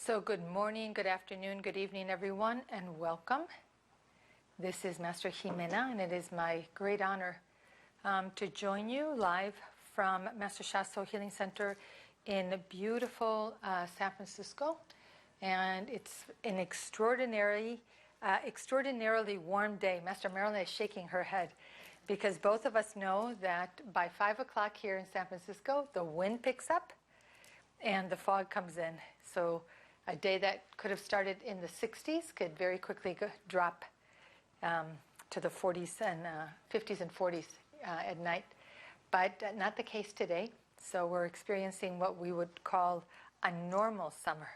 So good morning, good afternoon, good evening, everyone, and welcome. This is Master Jimena, and it is my great honor to join you live from Master Sha Soul Healing Center in beautiful San Francisco. And it's an extraordinarily warm day. Master Marilyn is shaking her head because both of us know that by 5 o'clock here in San Francisco, the wind picks up and the fog comes in. So a day that could have started in the 60s could very quickly drop to the 40s and 50s and 40s at night. But not the case today. So we're experiencing what we would call a normal summer.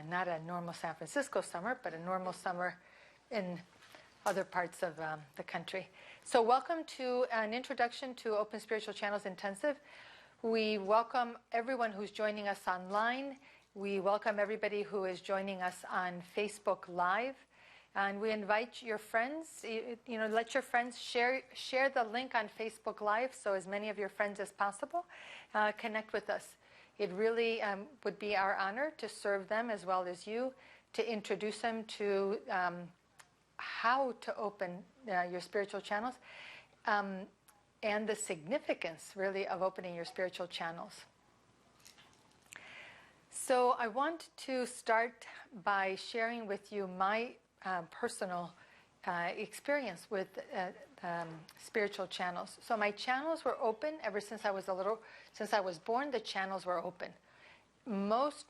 Not a normal San Francisco summer, but a normal summer in other parts of the country. So welcome to an introduction to Open Spiritual Channels Intensive. We welcome everyone who's joining us online. We welcome everybody who is joining us on Facebook Live. And we invite your friends, let your friends share the link on Facebook Live so as many of your friends as possible connect with us. It really would be our honor to serve them as well as you, to introduce them to how to open your spiritual channels and the significance, really, of opening your spiritual channels. So I want to start by sharing with you my personal experience with spiritual channels. So my channels were open ever since I was born. The channels were open. Most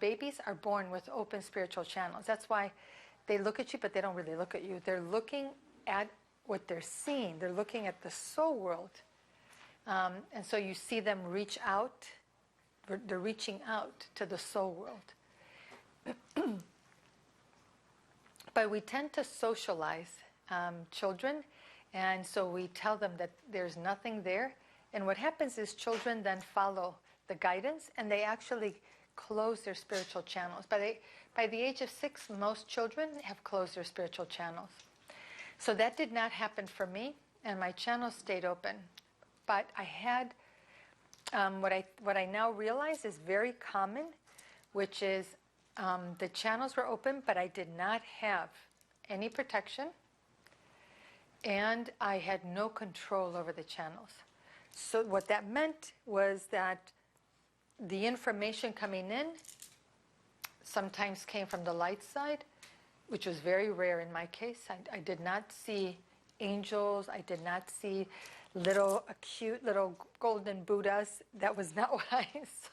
babies are born with open spiritual channels. That's why they look at you, but they don't really look at you. They're looking at what they're seeing. They're looking at the soul world. And so you see them reach out. They're reaching out to the soul world. But we tend to socialize children, and so we tell them that there's nothing there. And what happens is children then follow the guidance, and they actually close their spiritual channels. By the age of 6, most children have closed their spiritual channels. So that did not happen for me, and my channels stayed open. But I had what I now realize is very common, which is the channels were open, but I did not have any protection, and I had no control over the channels. So what that meant was that the information coming in sometimes came from the light side, which was very rare in my case. I did not see angels. I did not see cute little golden Buddhas. That was not what I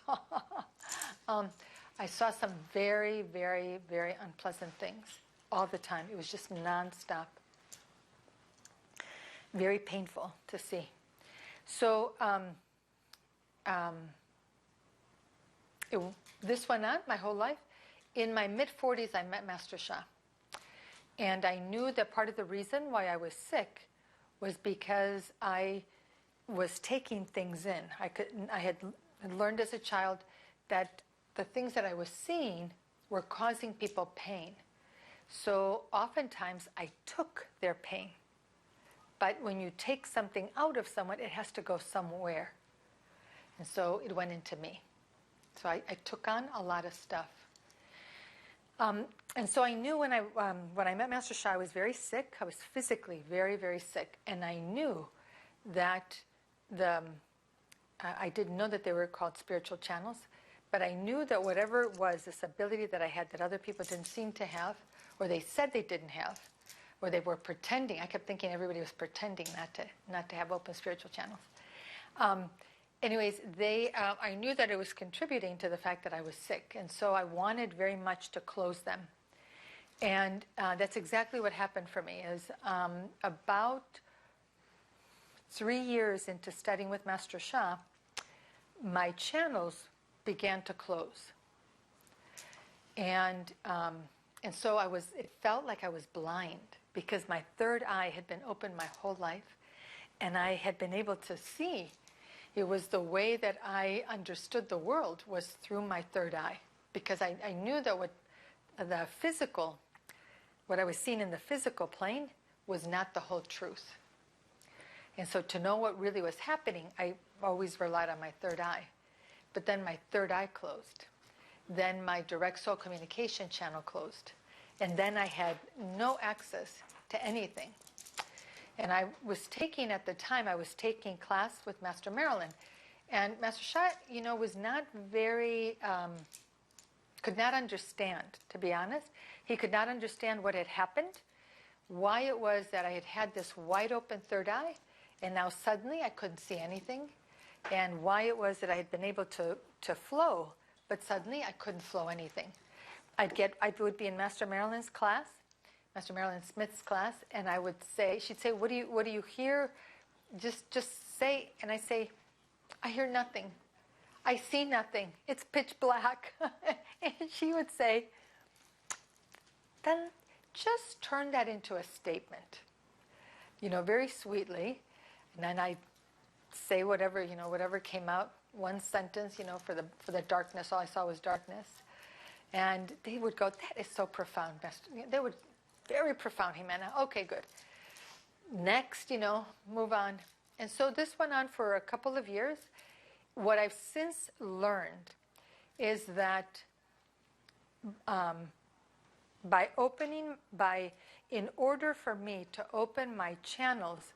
saw. I saw some very, very, very unpleasant things all the time. It was just nonstop. Very painful to see. So this went on my whole life. In my mid-40s, I met Master Sha. And I knew that part of the reason why I was sick was because I was taking things in. I had learned as a child that the things that I was seeing were causing people pain. So oftentimes I took their pain. But when you take something out of someone, it has to go somewhere. And so it went into me. So I took on a lot of stuff. And so I knew when I met Master Sha, I was very sick. I was physically very, very sick. And I knew that I didn't know that they were called spiritual channels, but I knew that whatever it was, this ability that I had that other people didn't seem to have, or they said they didn't have, or they were pretending. I kept thinking everybody was pretending not to have open spiritual channels. Anyways, I knew that it was contributing to the fact that I was sick, and so I wanted very much to close them. And that's exactly what happened for me. Is about 3 years into studying with Master Sha, my channels began to close, and so it felt like I was blind because my third eye had been open my whole life, and I had been able to see. It was the way that I understood the world was through my third eye, because I knew that what I was seeing in the physical plane was not the whole truth. And so to know what really was happening, I always relied on my third eye. But then my third eye closed. Then my direct soul communication channel closed. And then I had no access to anything. And I was taking, at the time, I was taking class with Master Marilyn. And Master Sha, was not very, could not understand, to be honest. He could not understand what had happened, why it was that I had had this wide open third eye, and now suddenly I couldn't see anything, and why it was that I had been able to flow, but suddenly I couldn't flow anything. I would be in Master Marilyn's class, Master Marilyn Smith's class, and I would say, she'd say, what do you hear? Just say, and I say, I hear nothing. I see nothing. It's pitch black. And she would say, then just turn that into a statement, very sweetly. And then I'd say whatever came out, one sentence, for the darkness. All I saw was darkness. And they would go, that is so profound, Master. They would, very profound, Jimena. Okay, good. Next, move on. And so this went on for a couple of years. What I've since learned is that in order for me to open my channels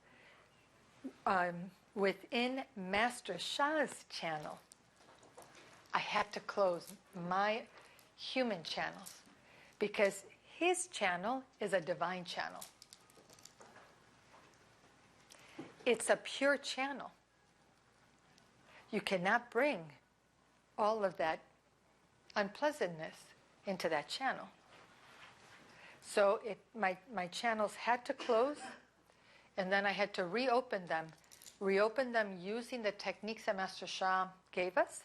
within Master Sha's channel, I had to close my human channels, because his channel is a divine channel. It's a pure channel. You cannot bring all of that unpleasantness into that channel. So my channels had to close, and then I had to reopen them using the techniques that Master Sha gave us,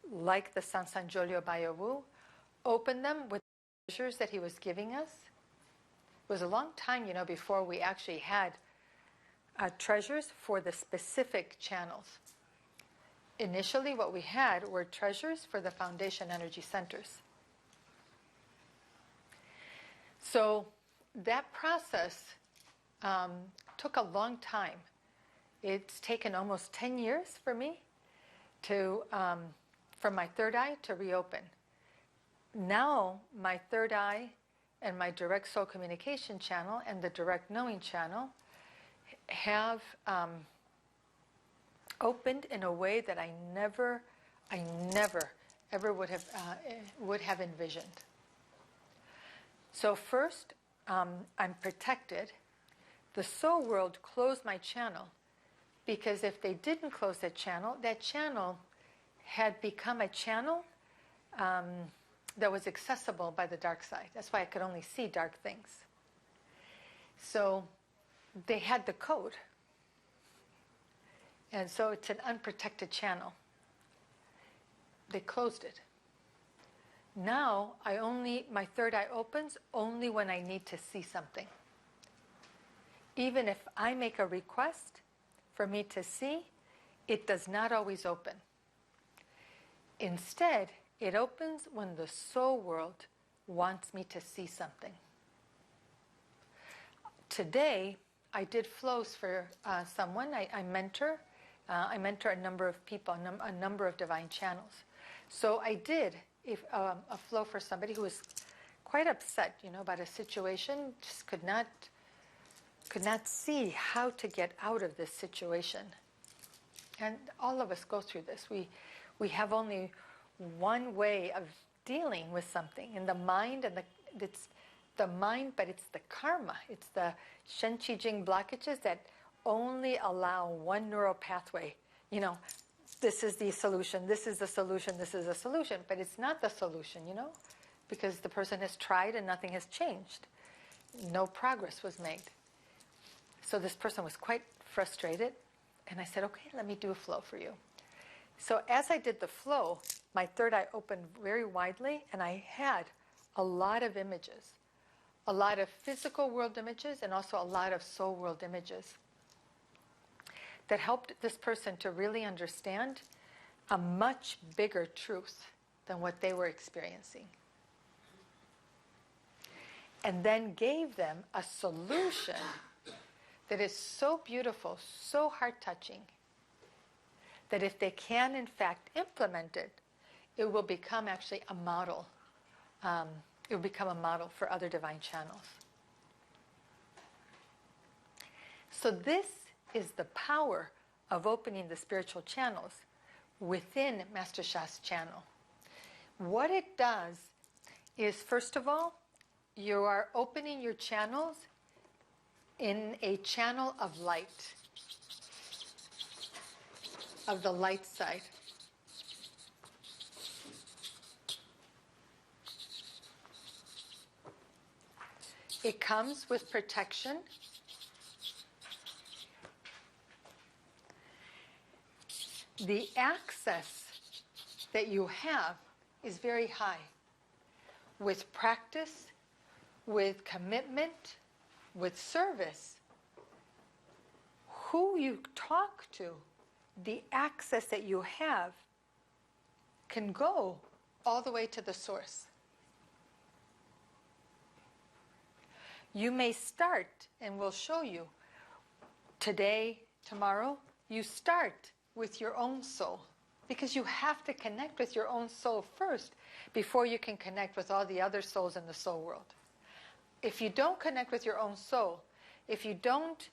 like the Sansanjolyo Bayawu, open them with the treasures that he was giving us. It was a long time, before we actually had treasures for the specific channels. Initially, what we had were treasures for the foundation energy centers. So that process took a long time. It's taken almost 10 years for me for my third eye to reopen. Now my third eye and my direct soul communication channel and the direct knowing channel have opened in a way that I never ever would have envisioned. So first, I'm protected. The soul world closed my channel, because if they didn't close that channel had become a channel that was accessible by the dark side. That's why I could only see dark things. So they had the code. And so it's an unprotected channel. They closed it. Now my third eye opens only when I need to see something. Even if I make a request for me to see, it does not always open. Instead, it opens when the soul world wants me to see something. Today, I did flows for someone. I mentor. I mentor a number of people, a number of divine channels. So I did a flow for somebody who was quite upset, about a situation, just could not see how to get out of this situation. And all of us go through this. We have only one way of dealing with something in the mind, and it's the mind, but it's the karma. It's the Shen Qi Jing blockages that only allow one neural pathway. This is the solution, this is the solution, this is the solution. But it's not the solution, because the person has tried and nothing has changed. No progress was made. So this person was quite frustrated. And I said, okay, let me do a flow for you. So as I did the flow, my third eye opened very widely, and I had a lot of images. A lot of physical world images, and also a lot of soul world images that helped this person to really understand a much bigger truth than what they were experiencing. And then gave them a solution that is so beautiful, so heart-touching, that if they can in fact implement it it will become actually a model. It will become a model for other divine channels. So this is the power of opening the spiritual channels within Master Sha's channel. What it does is, first of all, you are opening your channels in a channel of light, of the light side. It comes with protection. The access that you have is very high. With practice, with commitment, with service, who you talk to, the access that you have can go all the way to the source. You may start, and we'll show you, today, tomorrow, you start with your own soul. Because you have to connect with your own soul first before you can connect with all the other souls in the soul world. If you don't connect with your own soul, if you don't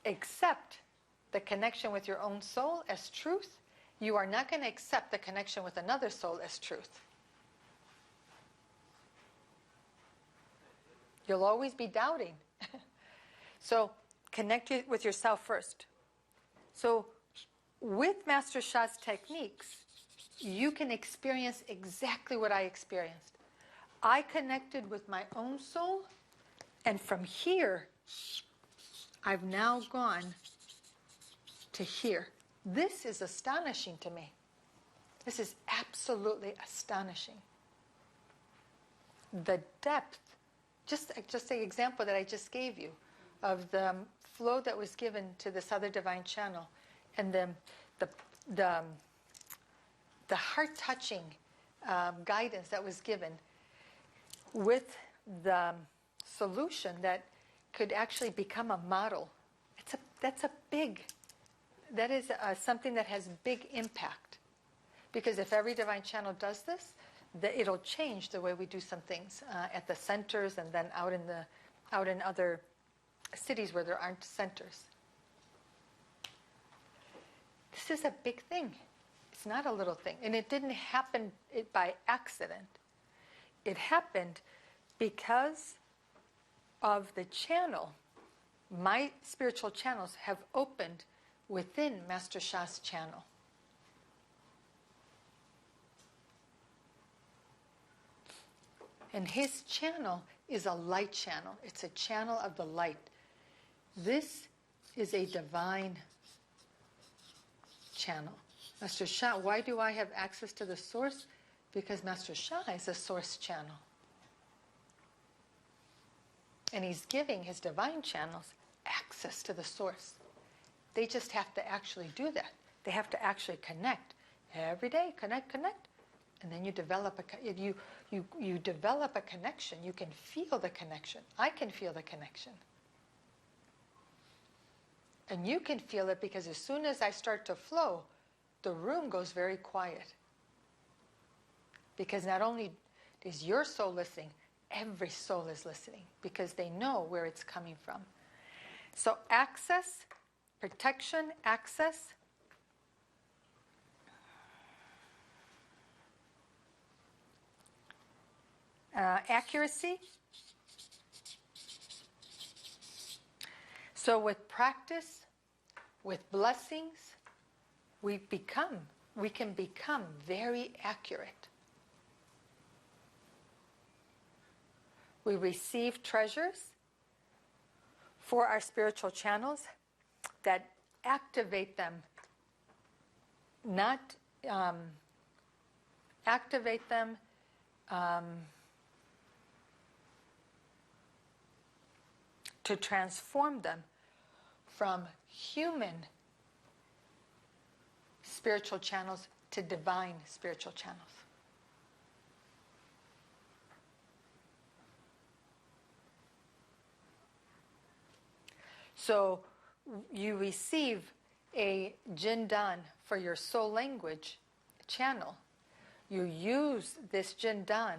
accept the connection with your own soul as truth, you are not going to accept the connection with another soul as truth. You'll always be doubting. So connect with yourself first. So with Master Sha's techniques, you can experience exactly what I experienced. I connected with my own soul, and from here, I've now gone to here. This is astonishing to me. This is absolutely astonishing. The depth, just the example that I just gave you of the flow that was given to this other divine channel, and the heart-touching guidance that was given with the solution that could actually become a model. That is something that has big impact. Because if every divine channel does this, it'll change the way we do some things at the centers, and then out in other cities where there aren't centers. This is a big thing. It's not a little thing. And it didn't happen by accident. It happened because of the channel. My spiritual channels have opened within Master Sha's channel. And his channel is a light channel. It's a channel of the light. This is a divine channel. Master Sha, why do I have access to the source? Because Master Sha is a source channel. And he's giving his divine channels access to the source. They just have to actually do that. They have to actually connect. Every day, connect. And then you develop you develop a connection. You can feel the connection. I can feel the connection. And you can feel it because as soon as I start to flow, the room goes very quiet. Because not only is your soul listening, every soul is listening because they know where it's coming from. So access, protection, access. Accuracy. So with practice, with blessings, we can become very accurate. We receive treasures for our spiritual channels that activate them, to transform them from human spiritual channels to divine spiritual channels. So you receive a Jindan for your soul language channel you use this Jindan,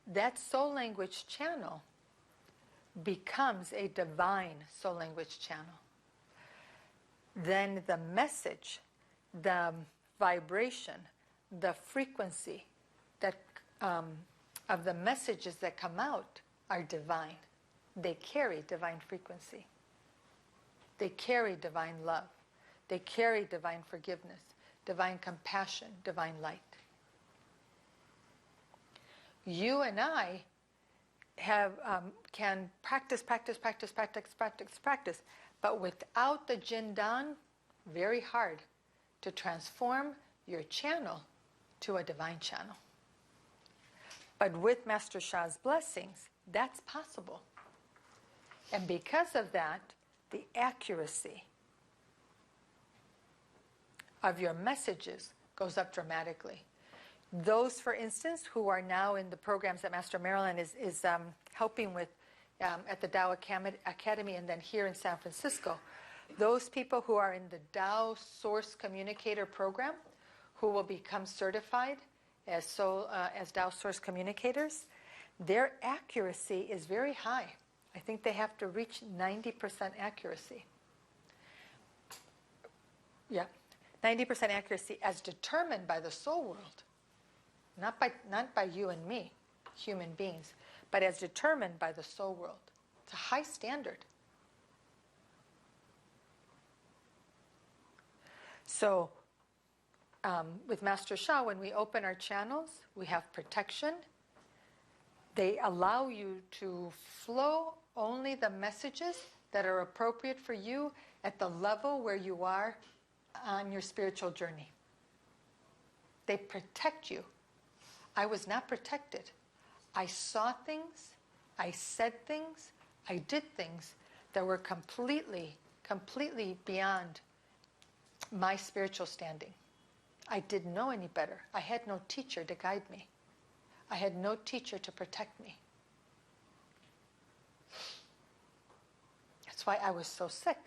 that soul language channel becomes a divine soul language channel. Then the message, the vibration, the frequency that of the messages that come out are divine. They carry divine frequency. They carry divine love. They carry divine forgiveness, divine compassion, divine light. You and I can practice, but without the Jindan, very hard to transform your channel to a divine channel. But with Master Sha's blessings, that's possible. And because of that, the accuracy of your messages goes up dramatically. Those, for instance, who are now in the programs that Master Marilyn is helping with at the Tao Academy and then here in San Francisco, those people who are in the Tao Source Communicator program, who will become certified as Tao Source Communicators, their accuracy is very high. I think they have to reach 90% accuracy. Yeah, 90% accuracy as determined by the soul world. Not by you and me, human beings, but as determined by the soul world. It's a high standard. So, with Master Sha, when we open our channels, we have protection. They allow you to flow only the messages that are appropriate for you at the level where you are on your spiritual journey. They protect you. I was not protected. I saw things, I said things, I did things that were completely beyond my spiritual standing. I didn't know any better. I had no teacher to guide me. I had no teacher to protect me. That's why I was so sick.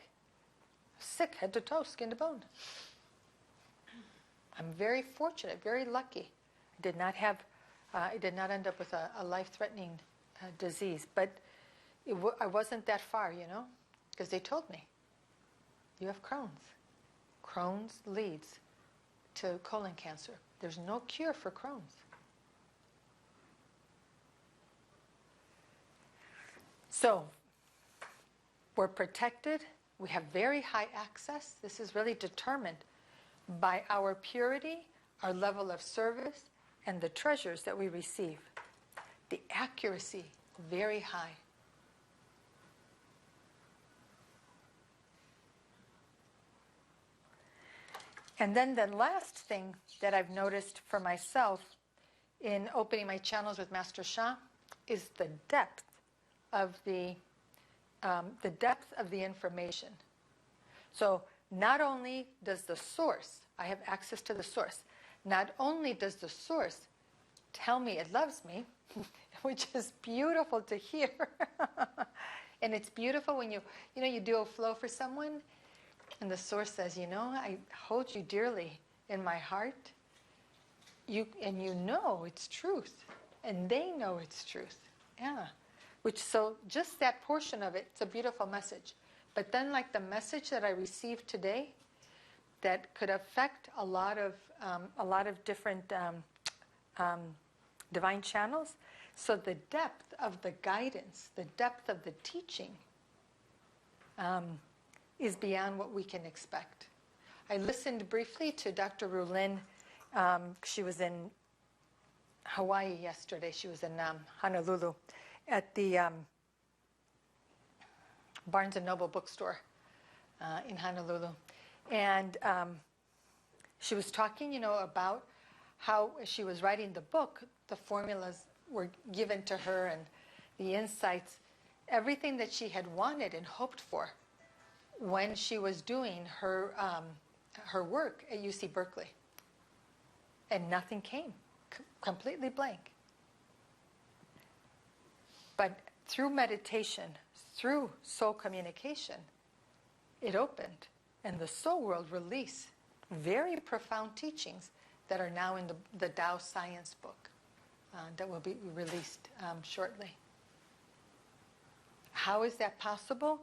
Sick, head to toe, skin to bone. I'm very fortunate, very lucky. I did not end up with a life-threatening disease, but I wasn't that far, because they told me, you have Crohn's. Crohn's leads to colon cancer. There's no cure for Crohn's. So, we're protected. We have very high access. This is really determined by our purity, our level of service, and the treasures that we receive. The accuracy, very high. And then the last thing that I've noticed for myself in opening my channels with Master Sha is the depth of the depth of the information. So not only does the source, I have access to the source, not only does the source tell me it loves me, which is beautiful to hear, and it's beautiful when you do a flow for someone, and the source says, I hold you dearly in my heart, and you know it's truth, and they know it's truth. Yeah. So just that portion of it, it's a beautiful message. But then like the message that I received today that could affect a lot of different divine channels. So the depth of the guidance, the depth of the teaching is beyond what we can expect. I listened briefly to Dr. Rulin. She was in Hawaii yesterday. She was in Honolulu at the Barnes & Noble bookstore in Honolulu. And she was talking, about how she was writing the book, the formulas were given to her and the insights, everything that she had wanted and hoped for when she was doing her work at UC Berkeley. And nothing came, completely blank. But through meditation, through soul communication, it opened, and the soul world released very profound teachings that are now in the Tao Science book that will be released shortly. How is that possible?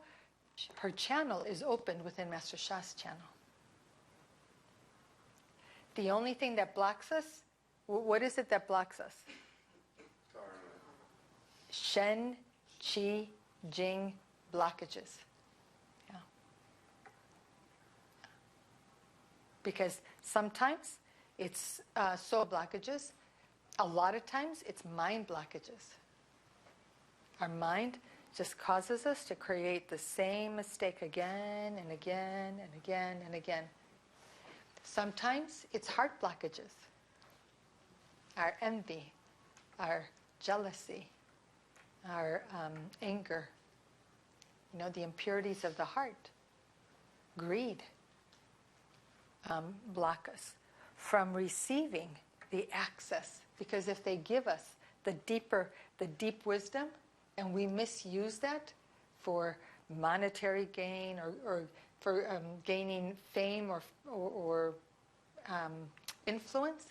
Her channel is opened within Master Sha's channel. The only thing that blocks us, what is it that blocks us? Shen, Qi, Jing blockages. Yeah. Because sometimes it's soul blockages. A lot of times it's mind blockages. Our mind just causes us to create the same mistake again and again and again and again. Sometimes it's heart blockages. Our envy, our jealousy, our anger, the impurities of the heart, greed, block us from receiving the access. Because if they give us the deep wisdom, and we misuse that for monetary gain or for gaining fame or influence,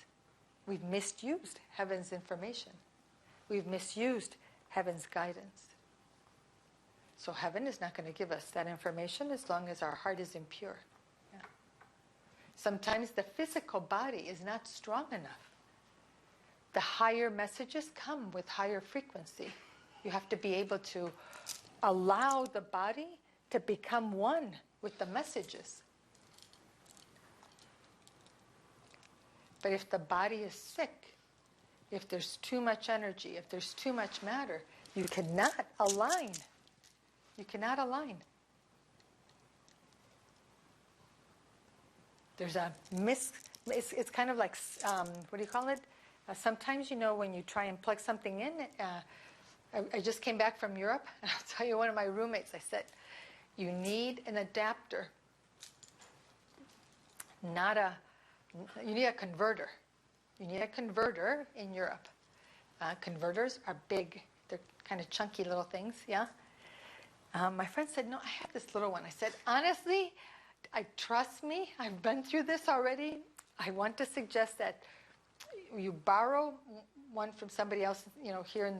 we've misused heaven's information. We've misused heaven's guidance. So heaven is not going to give us that information as long as our heart is impure. Yeah. Sometimes the physical body is not strong enough. The higher messages come with higher frequency. You have to be able to allow the body to become one with the messages. But if the body is sick, if there's too much energy, if there's too much matter, you cannot align. You cannot align. There's a it's kind of like, what do you call it? Sometimes, when you try and plug something in, I just came back from Europe, and I'll tell you, one of my roommates, I said, you need an adapter, you need a converter. You need a converter in Europe. Converters are big. They're kind of chunky little things, yeah? My friend said, no, I have this little one. I said, honestly, trust me, I've been through this already. I want to suggest that you borrow one from somebody else, here in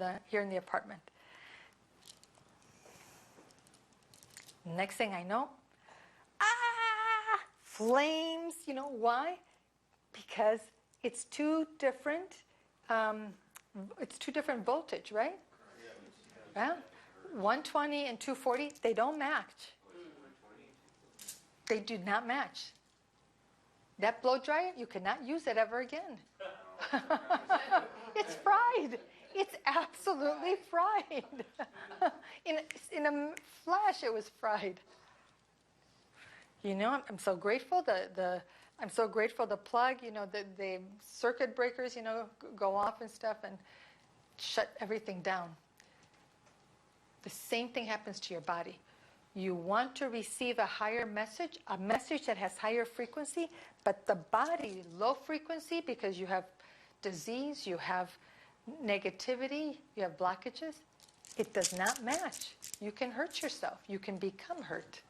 the apartment. Next thing I know, flames. You know why? Because it's two different voltage, right? Yeah. 120 and 240, they don't match. They do not match. That blow dryer, you cannot use it ever again. It's fried. It's absolutely fried. In a flash, it was fried. I'm so grateful. I'm so grateful the plug, the circuit breakers, go off and stuff and shut everything down. The same thing happens to your body. You want to receive a higher message, a message that has higher frequency, but the body, low frequency, because you have disease, you have negativity, you have blockages, it does not match. You can hurt yourself. You can become hurt.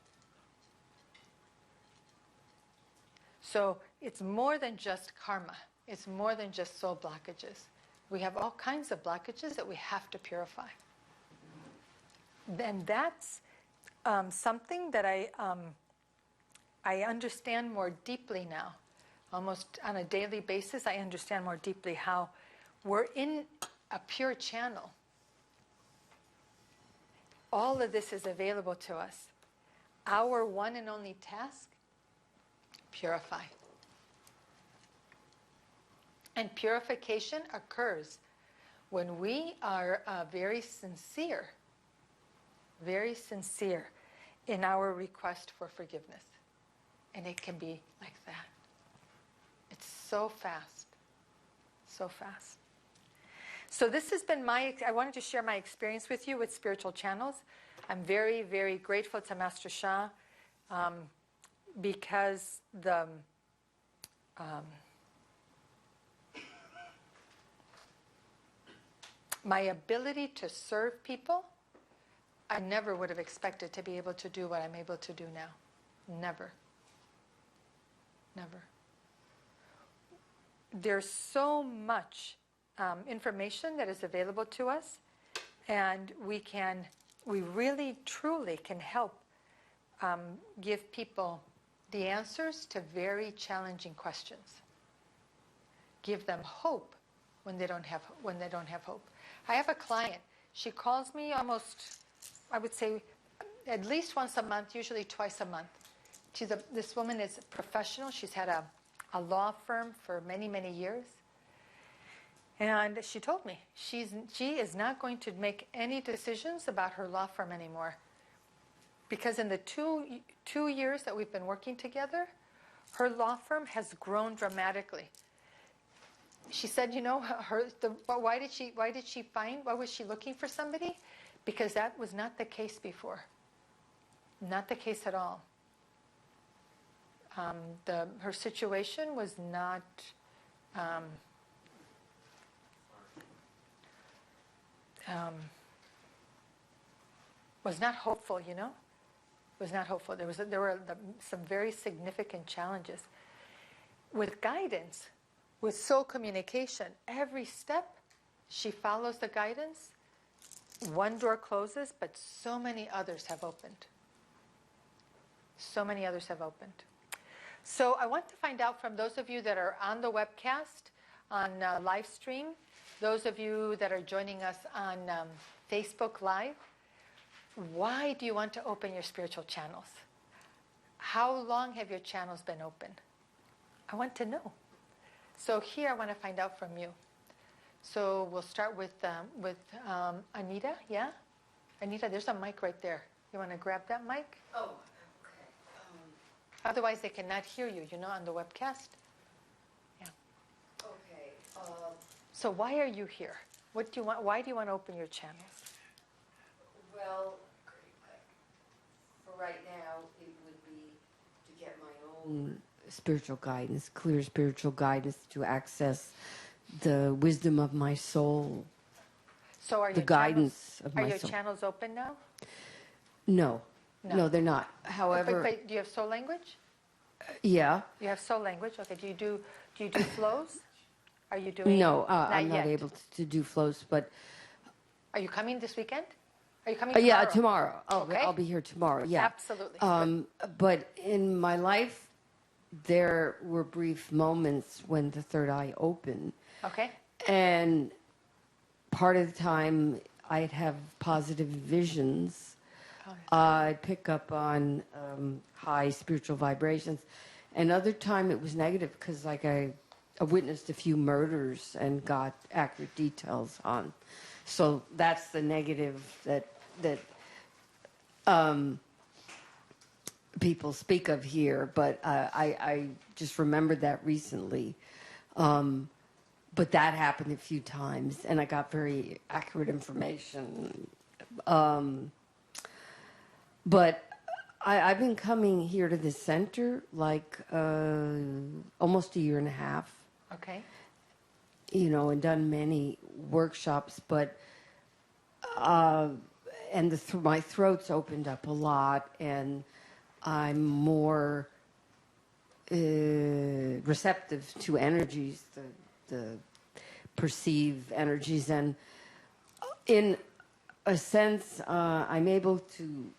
So it's more than just karma. It's more than just soul blockages. We have all kinds of blockages that we have to purify. And that's something that I understand more deeply now. Almost on a daily basis, I understand more deeply how we're in a pure channel. All of this is available to us. Our one and only task, purify. And purification occurs when we are very sincere in our request for forgiveness. And it can be like that. It's so fast. So fast. So this has been I wanted to share my experience with you with spiritual channels. I'm very, very grateful to Master Sha because my ability to serve people, I never would have expected to be able to do what I'm able to do now. Never. Never. there's so much information that is available to us, and we really, truly can help give people the answers to very challenging questions. Give them hope when they don't have hope. I have a client. She calls me almost, I would say, at least once a month, usually twice a month. This woman is a professional. She's had a law firm for many, many years. And she told me she is not going to make any decisions about her law firm anymore. Because in the two years that we've been working together, her law firm has grown dramatically. She said, why was she looking for somebody? Because that was not the case before. Not the case at all. Her situation was not hopeful, Was not hopeful. There were some very significant challenges. With guidance, with soul communication, every step she follows the guidance. One door closes, but so many others have opened. So many others have opened. So I want to find out from those of you that are on the webcast, on live stream, those of you that are joining us on Facebook Live, why do you want to open your spiritual channels? How long have your channels been open? I want to know. So here I want to find out from you. So we'll start with Anita, yeah? Anita, there's a mic right there. You want to grab that mic? Oh, okay. Otherwise they cannot hear you, on the webcast. Yeah. Okay. So why are you here? What do you want? Why do you want to open your channels? Well, for right now, it would be to get my own spiritual guidance, clear spiritual guidance to access the wisdom of my soul. So are the guidance of my soul. Are your channels open now? No, they're not. However, but do you have soul language? Yeah. You have soul language. Okay. Do you do flows? Are you doing? No, I'm not able to do flows. But are you coming this weekend? Are you coming tomorrow? Yeah, tomorrow. Okay. I'll be here tomorrow. Yeah, absolutely. But in my life, there were brief moments when the third eye opened. Okay. And part of the time, I'd have positive visions. I'd pick up on high spiritual vibrations. And other time it was negative because I witnessed a few murders and got accurate details on. So that's the negative that people speak of here. But I just remembered that recently. But that happened a few times, and I got very accurate information. But I've been coming here to this center almost a year and a half. Okay. And done many workshops, but and my throat's opened up a lot, and I'm more receptive to energies, the perceived energies, and in a sense, I'm able to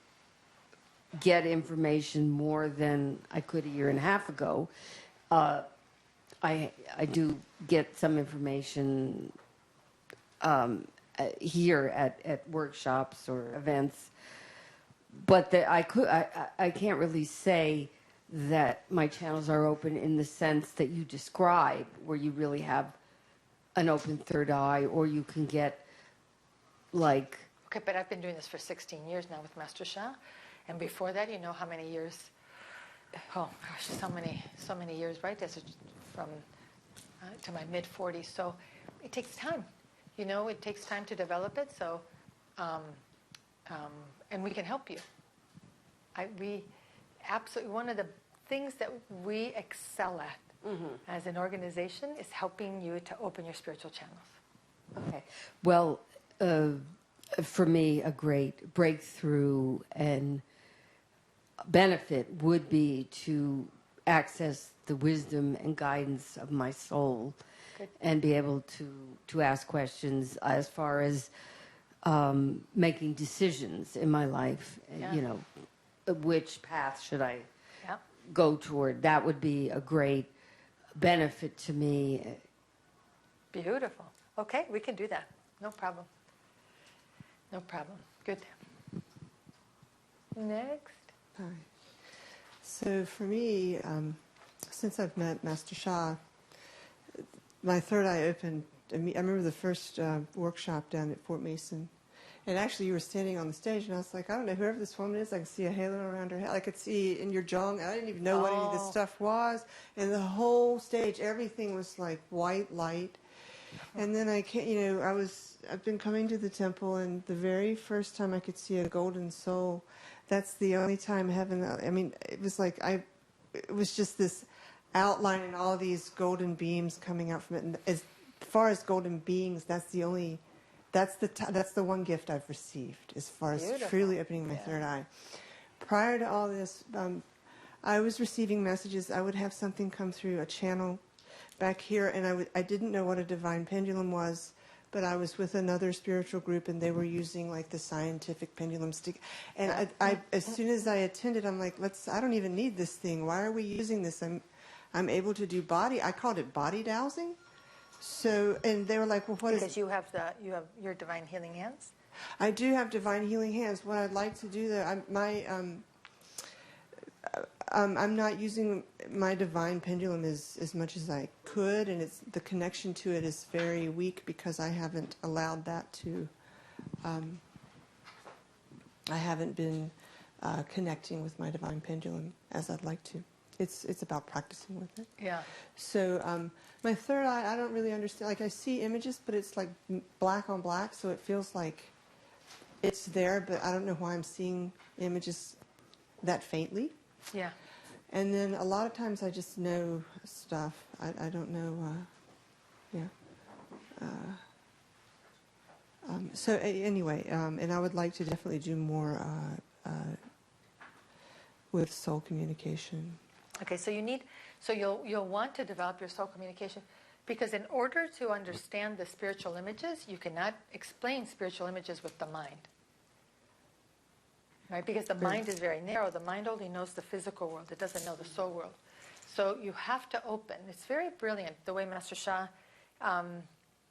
get information more than I could a year and a half ago. I do get some information here at workshops or events, but I can't really say that my channels are open in the sense that you describe, where you really have an open third eye, or you can get like. Okay, but I've been doing this for 16 years now with Master Sha, and before that, how many years? Oh gosh, so many years, right? From to my mid 40s. So it takes time. It takes time to develop it. So, and we can help you. We absolutely, one of the things that we excel at as an organization is helping you to open your spiritual channels. Okay. Well, for me, a great breakthrough and benefit would be to access the wisdom and guidance of my soul. Good. And be able to ask questions as far as making decisions in my life. Yeah. You know, which path should I Yeah. go toward? That would be a great benefit to me. Beautiful. Okay, we can do that. No problem. No problem. Good. Next. Hi. So for me, since I've met Master Sha, my third eye opened. I remember the first workshop down at Fort Mason. And actually, you were standing on the stage, and I was like, I don't know, whoever this woman is, I could see a halo around her head. I could see in your jong. I didn't even know what any of this stuff was. And the whole stage, everything was like white light. And then I've been coming to the temple, and the very first time I could see a golden soul, that's the only time heaven, it was like it was just this outline and all these golden beams coming out from it. And as far as golden beings, that's the one gift I've received as far as Beautiful. truly opening my third eye. Prior to all this, I was receiving messages. I would have something come through a channel back here, and I didn't know what a divine pendulum was, but I was with another spiritual group, and they were using like the scientific pendulum stick. And I as soon as I attended, I'm like, I don't even need this thing. Why are we using this? I'm able to do I called it body dowsing. So, and they were like, well, what is? Because you have your divine healing hands. I do have divine healing hands. What I'd like to do though, I'm not using my divine pendulum as much as I could, and the connection to it is very weak because I haven't allowed that to. I haven't been connecting with my divine pendulum as I'd like to. It's about practicing with it. Yeah. So my third eye, I don't really understand. Like I see images, but it's like black on black, so it feels like it's there, but I don't know why I'm seeing images that faintly. Yeah. And then a lot of times I just know stuff. I don't know. So anyway, and I would like to definitely do more with soul communication. Okay, so you'll want to develop your soul communication, because in order to understand the spiritual images, you cannot explain spiritual images with the mind. Right? Because the mind is very narrow. The mind only knows the physical world. It doesn't know the soul world. So you have to open. It's very brilliant the way Master Sha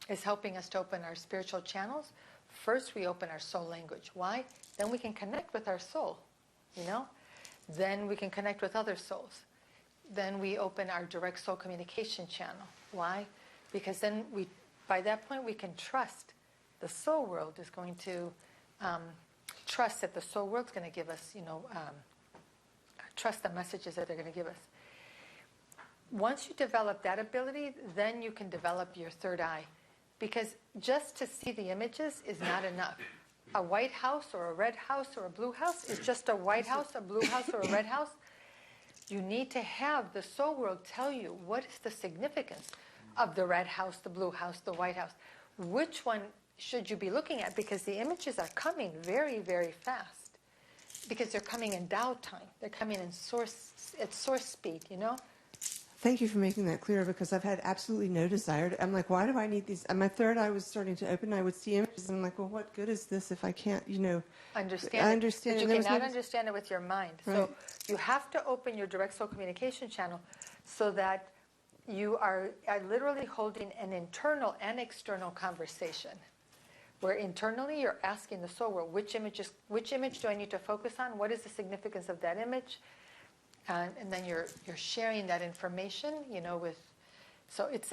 is helping us to open our spiritual channels. First, we open our soul language. Why? Then we can connect with our soul, Then we can connect with other souls. Then we open our direct soul communication channel. Why? Because then by that point, we can trust the soul world is going to trust that the soul world's going to give us, trust the messages that they're going to give us. Once you develop that ability, then you can develop your third eye. Because just to see the images is not enough. A white house or a red house or a blue house is just a white house, a blue house, or a red house. You need to have the soul world tell you what is the significance of the red house, the blue house, the white house. Which one should you be looking at? Because the images are coming very, very fast. Because they're coming in Tao time. They're coming at source speed, Thank you for making that clear, because I've had absolutely no desire to. I'm like, why do I need these? And my third eye was starting to open. I would see images, and I'm like, well, what good is this if I can't, understand I it? understand. But And you there cannot was understand it with your mind. Right. So you have to open your direct soul communication channel so that you are literally holding an internal and external conversation. Where internally you're asking the soul world, which image do I need to focus on? What is the significance of that image? And then you're sharing that information, so it's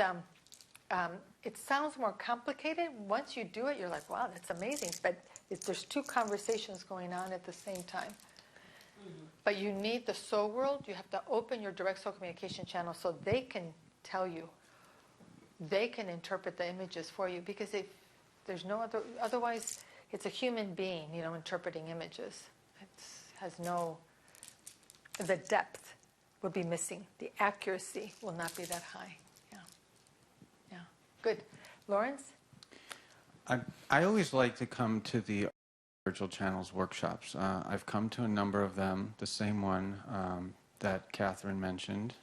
it sounds more complicated. Once you do it, you're like, wow, that's amazing. But there's two conversations going on at the same time. Mm-hmm. But you need the soul world. You have to open your direct soul communication channel so they can tell you. They can interpret the images for you, because if there's no other, otherwise it's a human being, interpreting images. It has no. The depth would be missing. The accuracy will not be that high. Yeah. Good. Lawrence? I always like to come to the spiritual channels workshops. I've come to a number of them. The same one that Catherine mentioned.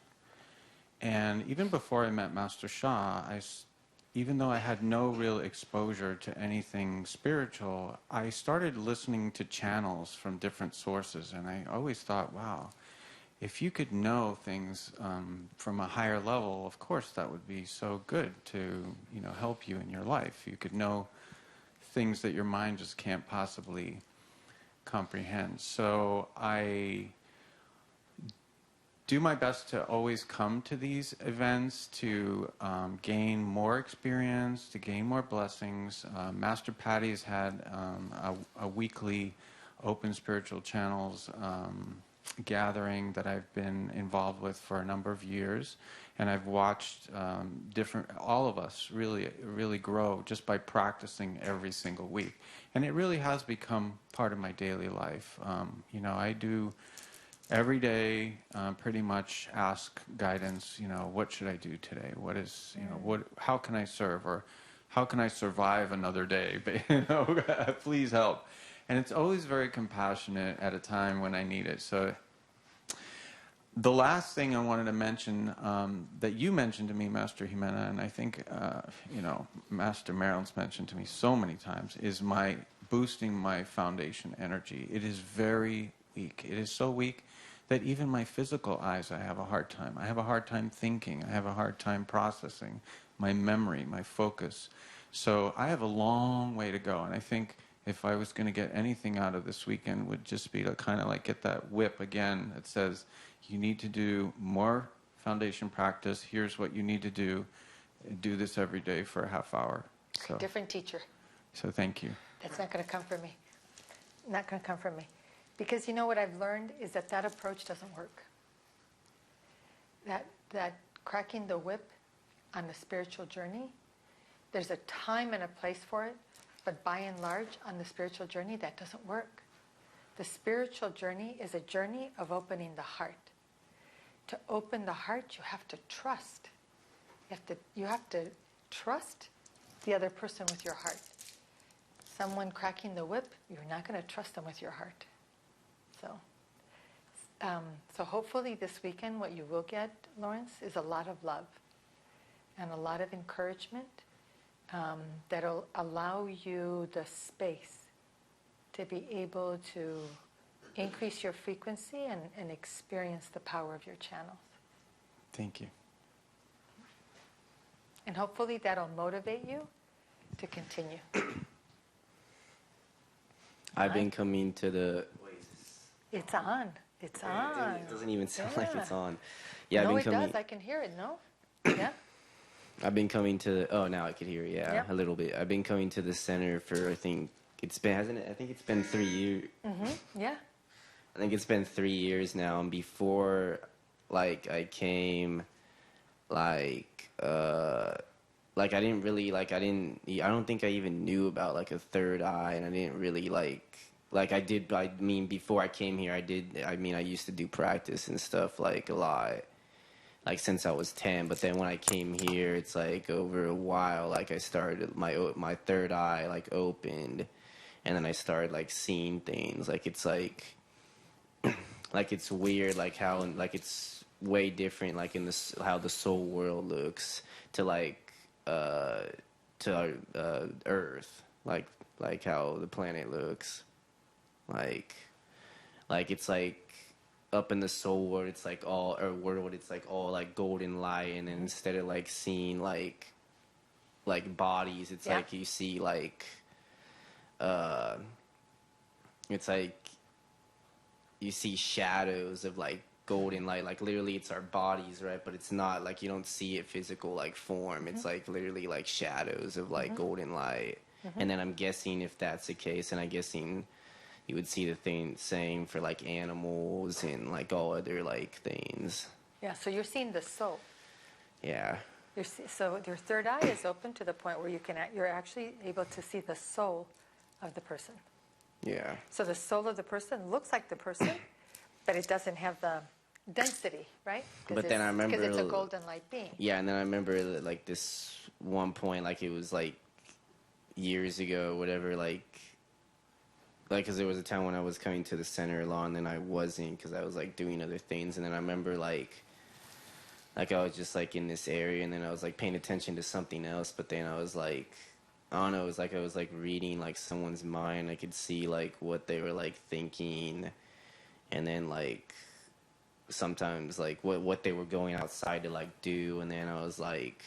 And even before I met Master Sha, even though I had no real exposure to anything spiritual, I started listening to channels from different sources, and I always thought, wow, if you could know things from a higher level, of course that would be so good to, help you in your life. You could know things that your mind just can't possibly comprehend. So I do my best to always come to these events to gain more experience, to gain more blessings. Master Patty's had a weekly Open Spiritual Channels gathering that I've been involved with for a number of years, and I've watched all of us really grow just by practicing every single week. And it really has become part of my daily life. I do every day pretty much ask guidance, what should I do today? What is, how can I serve, or how can I survive another day? Please help. And it's always very compassionate at a time when I need it. So the last thing I wanted to mention that you mentioned to me, Master Jimena, and I think, Master Marilyn's mentioned to me so many times, is boosting my foundation energy. It is very weak. It is so weak that even my physical eyes, I have a hard time. I have a hard time thinking. I have a hard time processing my memory, my focus. So I have a long way to go. And I think if I was going to get anything out of this weekend, would just be to kind of like get that whip again that says, you need to do more foundation practice. Here's what you need to do. Do this every day for a half hour. So, Different teacher. So thank you. That's not going to come from me. Not going to come from me. Because what I've learned is that approach doesn't work. That cracking the whip on the spiritual journey, there's a time and a place for it, but by and large, on the spiritual journey, that doesn't work. The spiritual journey is a journey of opening the heart. To open the heart, you have to trust. You have to trust the other person with your heart. Someone cracking the whip, you're not going to trust them with your heart. So hopefully this weekend what you will get, Lawrence, is a lot of love and a lot of encouragement that'll allow you the space to be able to increase your frequency and experience the power of your channels. Thank you. And hopefully that'll motivate you to continue. I've been coming to the... It's on. It's on. It doesn't even sound like it's on. Yeah, No, I've it been coming. does. I can hear it. No? Yeah? I've been coming to. Oh, now I could hear. Yeah, Yep. a little bit. I've been coming to the center for I think it's been hasn't it? I think it's been 3 years. Yeah. I think it's been 3 years now. And before, I came, I didn't really I don't think I even knew about a third eye, and I didn't really I did. I mean, before I came here, I did. I mean, I used to do practice and stuff a lot, since I was 10. But then when I came here, it's over a while. I started my third eye opened, and then I started seeing things. It's it's weird. How it's way different. In this how the soul world looks to Earth. How the planet looks. It's up in the soul world, it's all, or world, it's all golden light, and then instead of seeing bodies, it's Yeah. you see it's you see shadows of golden light, literally it's our bodies, right? But it's not you don't see it physical form. It's literally shadows of golden light. And then I'm guessing if that's the case, and I'm guessing you would see the same for animals and all other things. Yeah, so you're seeing the soul. Yeah. So your third eye is open to the point where you're actually able to see the soul of the person. Yeah. So the soul of the person looks like the person, but it doesn't have the density, right? But then I remember because it's a golden light being. Yeah, and then I remember that this one point, it was years ago, whatever, like, because there was a time when I was coming to the center a lot, and then I wasn't because I was like doing other things, and then I remember like I was just like in this area, and then I was like paying attention to something else, but then I was like, I don't know, it was like I was like reading like someone's mind. I could see like what they were like thinking, and then like sometimes like what they were going outside to like do, and then I was like,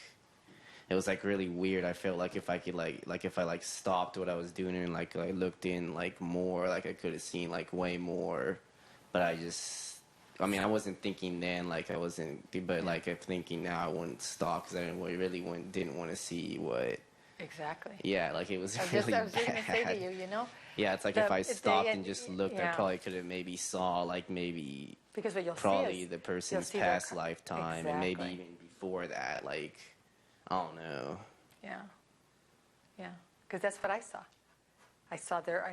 it was like really weird. I felt like if I could like if I like stopped what I was doing and like I looked in like more, like I could have seen like way more, but I mean, I wasn't thinking then, like I wasn't, but like I'm thinking now, I wouldn't stop because didn't want to see what. Exactly. Yeah, like it was I was really just going to say to bad. you, you know, Yeah, it's like if I stopped and and just looked, I yeah, probably could have maybe saw like maybe because what you'll probably see is the person's see their past lifetime and maybe exactly. even before that. Like, I don't know. Yeah, yeah, because that's what I saw. I saw their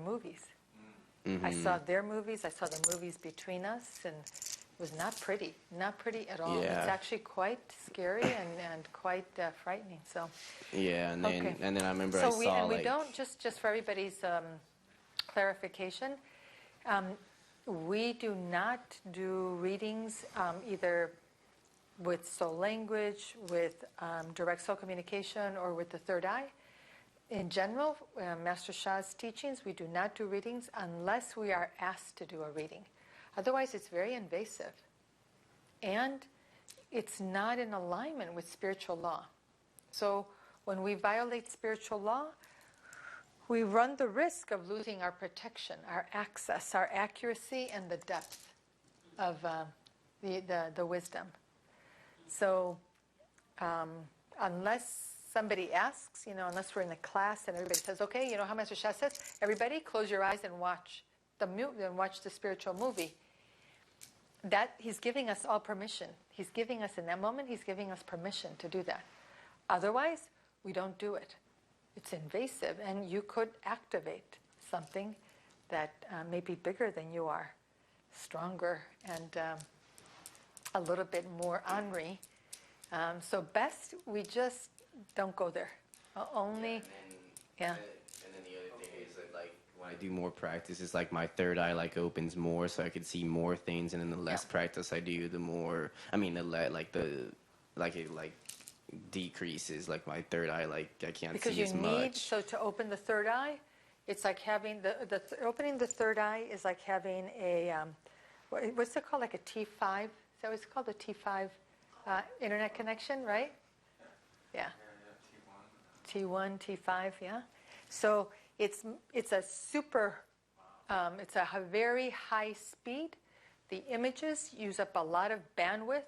movies. I saw their movies. I saw the movies between us, and it was not pretty at all. Yeah. It's actually quite scary and quite frightening. So Yeah, and then okay. and then I remember So I saw we like don't just for everybody's clarification. We do not do readings either with soul language, with direct soul communication, or with the third eye. In general, Master Sha's teachings, we do not do readings unless we are asked to do a reading. Otherwise, it's very invasive. And it's not in alignment with spiritual law. So when we violate spiritual law, we run the risk of losing our protection, our access, our accuracy, and the depth of the wisdom. So unless somebody asks, unless we're in a class and everybody says, okay, how Master Sha says, everybody close your eyes and watch the spiritual movie. That he's giving us all permission. He's giving us, in that moment, he's giving us permission to do that. Otherwise, we don't do it. It's invasive, and you could activate something that may be bigger than you are, stronger, and a little bit more ornery. So best we just don't go there. Only, yeah. And then the other thing is that like when I do more practice, it's like my third eye like opens more, so I could see more things. And then the less practice I do, the more. I mean, it decreases. Like my third eye, like I can't Because see you as need, much. so to open the third eye, it's like having opening the third eye is like having a, what's it called, like a T5? Is that what it's called, a T5 internet connection, right? Yeah. T1, T5, yeah. So it's a super, it's a very high speed. The images use up a lot of bandwidth,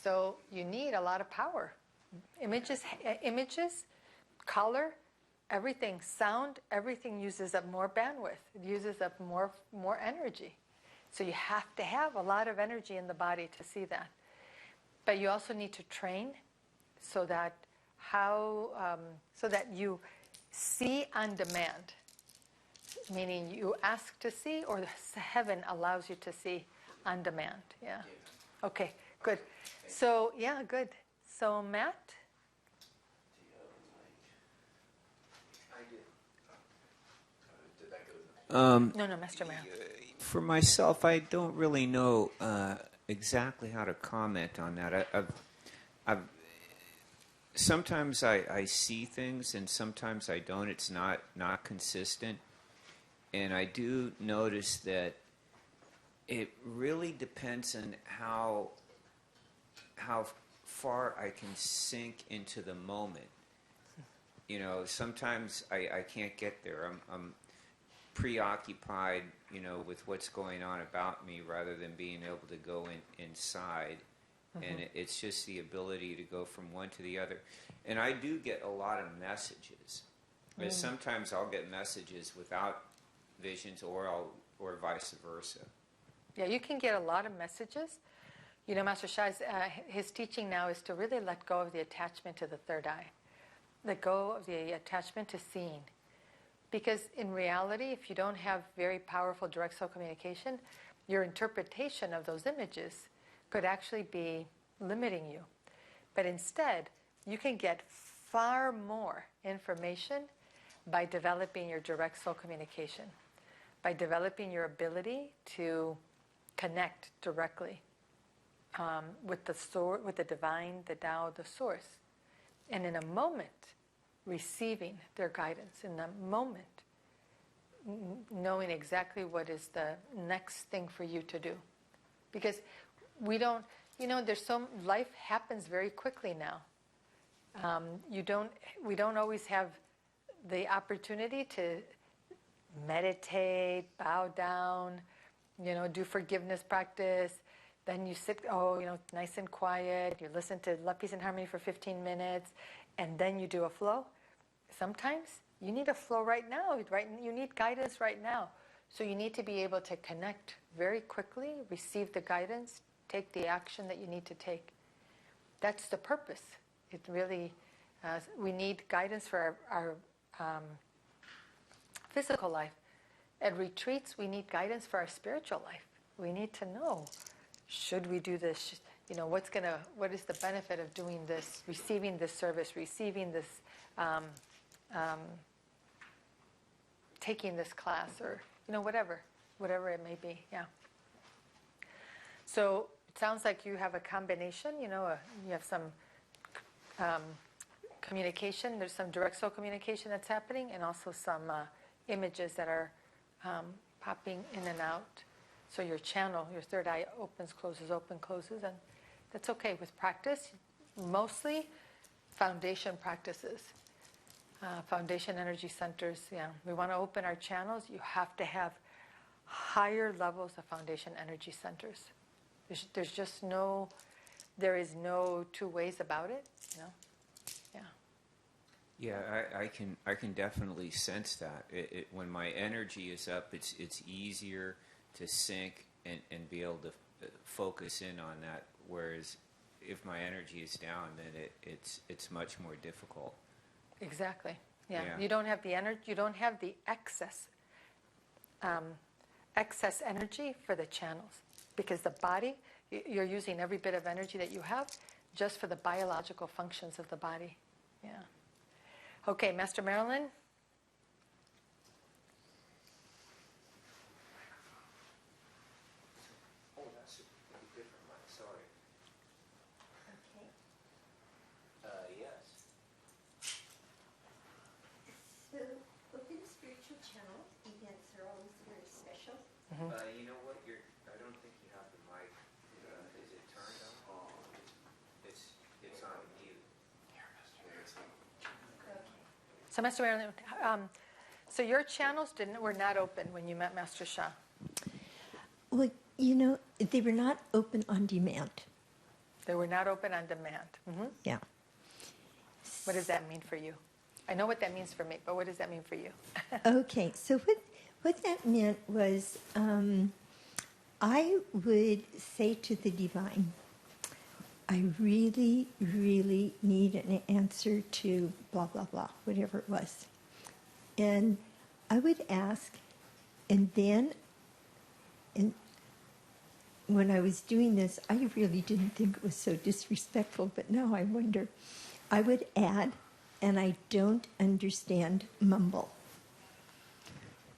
so you need a lot of power. Images, color, everything, sound, everything uses up more bandwidth. It uses up more energy. So you have to have a lot of energy in the body to see that. But you also need to train so that you see on demand, meaning you ask to see, or heaven allows you to see on demand. Yeah. Okay. Good. So yeah, good. So Matt. No, Master Matt. For myself, I don't really know exactly how to comment on that. I've sometimes I see things and sometimes I don't. It's not consistent, and I do notice that it really depends on how far I can sink into the moment. Sometimes I can't get there. I'm preoccupied, with what's going on about me rather than being able to go inside. And it's just the ability to go from one to the other. And I do get a lot of messages. But sometimes I'll get messages without visions or vice versa. Yeah, you can get a lot of messages. Master Sha's, his teaching now is to really let go of the attachment to the third eye. Let go of the attachment to seeing. Because in reality, if you don't have very powerful direct soul communication, your interpretation of those images could actually be limiting you. But instead, you can get far more information by developing your direct soul communication, by developing your ability to connect directly with with the divine, the Tao, the source. And in a moment, receiving their guidance, in a moment, knowing exactly what is the next thing for you to do. Because we don't, life happens very quickly now. We don't always have the opportunity to meditate, bow down, do forgiveness practice. Then you sit, nice and quiet. You listen to Love, Peace, and Harmony for 15 minutes, and then you do a flow. Sometimes you need a flow right now. You need guidance right now. So you need to be able to connect very quickly, receive the guidance, take the action that you need to take. That's the purpose. It really, we need guidance for our physical life. At retreats, we need guidance for our spiritual life. We need to know, should we do this? What is the benefit of doing this, receiving this service, receiving this, taking this class, or whatever it may be. Yeah. So it sounds like you have a combination. You have some communication. There's some direct soul communication that's happening, and also some images that are popping in and out. So your channel, your third eye opens, closes, and that's okay with practice. Mostly foundation practices, foundation energy centers. Yeah, we want to open our channels. You have to have higher levels of foundation energy centers. There is no two ways about it. Yeah. Yeah, I can definitely sense that. When my energy is up, it's easier to sync and be able to focus in on that. Whereas if my energy is down, then it's much more difficult. Exactly. Yeah. Yeah. You don't have the energy. You don't have the excess energy for the channels, because the body, you're using every bit of energy that you have just for the biological functions of the body. Yeah. Okay, Master Marilyn. Oh, that's a different one. Sorry. Okay. Yes. So, within spiritual channel, events are always very special. You know what? I don't think you have the mic. Is it turned on? It's on mute. Okay. So, Master Marilyn, so your channels were not open when you met Master Sha. Well, they were not open on demand. They were not open on demand. Yeah. What does that mean for you? I know what that means for me, but what does that mean for you? Okay, so what that meant was I would say to the divine, I really, really need an answer to blah, blah, blah, whatever it was. And I would ask, and then when I was doing this, I really didn't think it was so disrespectful, but now I wonder. I would add, and I don't understand, mumble.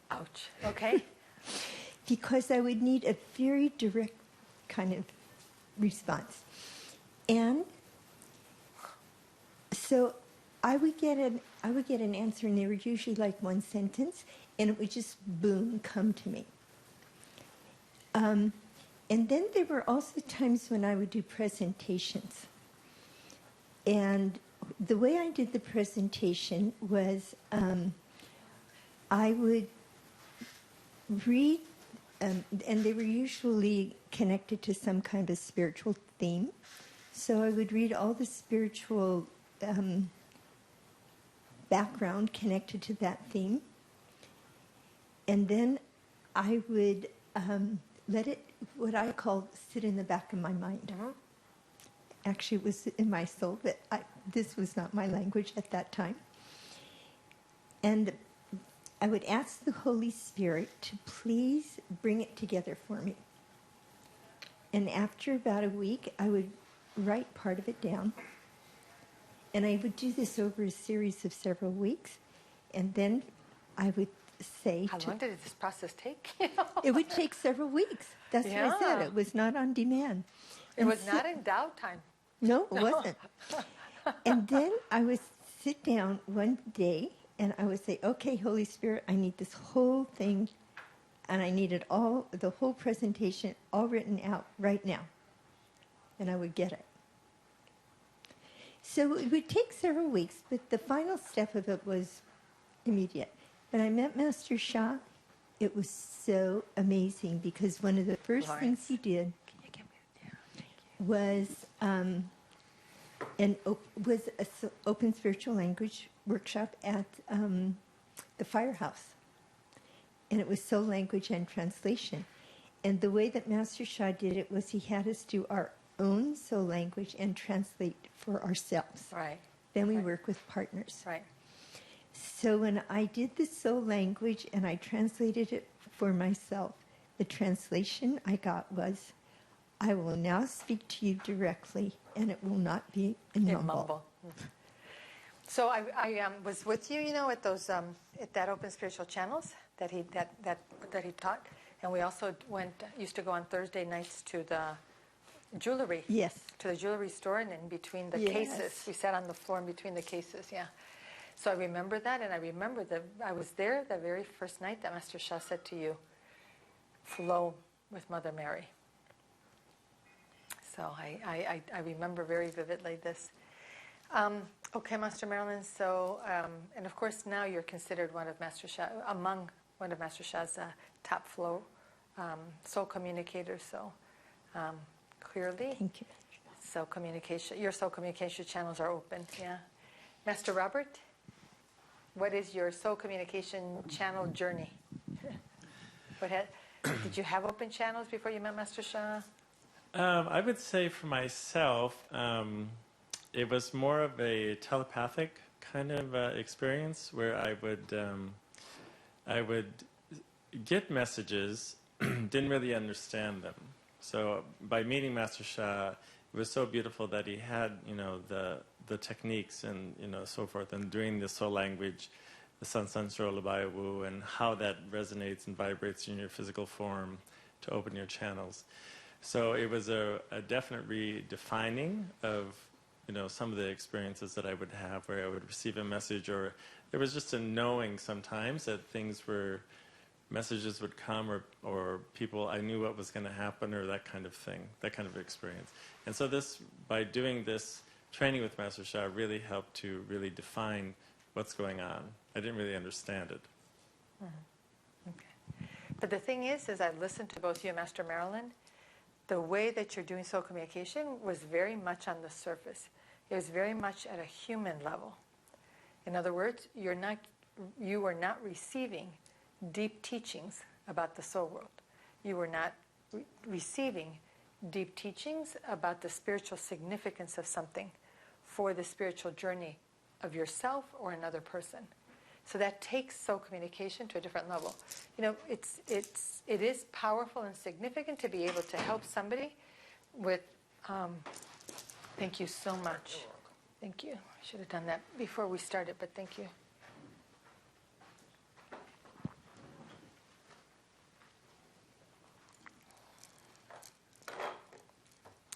Ouch. Okay. Because I would need a very direct kind of response. And so I would get an answer, and they were usually like one sentence, and it would just boom come to me. And then there were also times when I would do presentations. And the way I did the presentation was I would read, and they were usually connected to some kind of spiritual theme. So I would read all the spiritual background connected to that theme. And then I would let it, what I call, sit in the back of my mind. Actually, it was in my soul, but this was not my language at that time. And I would ask the Holy Spirit to please bring it together for me. And after about a week, I would write part of it down. And I would do this over a series of several weeks. And then I would say How to, long did this process take? it would take several weeks. That's what I said. Yeah. It was not on demand. It And was so- not endowed time. No, it wasn't. And then I would sit down one day and I would say, okay, Holy Spirit, I need this whole thing, and I need it all, the whole presentation, all written out right now. And I would get it. So it would take several weeks, but the final step of it was immediate. When I met Master Sha, it was so amazing because one of the first things he did Can you give me? Yeah. was was an open spiritual language workshop at the firehouse, and it was soul language and translation. And the way that Master Sha did it was he had us do our own soul language and translate for ourselves. Right. Then we Right. work with partners. Right. So when I did the soul language and I translated it for myself, the translation I got was, I will now speak to you directly, and it will not be a In mumble. mumble. So I was with you, at those at that Open Spiritual Channels that he taught, and we also used to go on Thursday nights to the jewelry. Yes. To the jewelry store, and in between the Yes. cases, we sat on the floor in between the cases. Yeah. So I remember that, and I remember that I was there the very first night that Master Sha said to you, "Flow with Mother Mary." So I remember very vividly this. Okay, Master Marilyn. So, and of course now you're considered among one of Master Sha's top flow soul communicators. So clearly, Thank you. your soul communication channels are open. Yeah, Master Robert, what is your soul communication channel journey? Did you have open channels before you met Master Sha? I would say for myself, it was more of a telepathic kind of experience where I would get messages, didn't really understand them. So by meeting Master Sha, it was so beautiful that he had, the techniques and so forth, and doing the soul language, the Sun Sun Sro Labaya Wu, and how that resonates and vibrates in your physical form to open your channels. So it was a definite redefining of, some of the experiences that I would have where I would receive a message, or there was just a knowing sometimes that messages would come, or people, I knew what was going to happen, or that kind of thing, that kind of experience. And so by doing this training with Master Sha really helped to really define what's going on. I didn't really understand it. Okay. But the thing is I listened to both you and Master Marilyn, the way that you're doing soul communication was very much on the surface. It was very much at a human level. In other words, you were not receiving deep teachings about the soul world. You were not receiving deep teachings about the spiritual significance of something for the spiritual journey of yourself or another person. So that takes soul communication to a different level. It is powerful and significant to be able to help somebody with. Thank you so much. Thank you. I should have done that before we started, but thank you.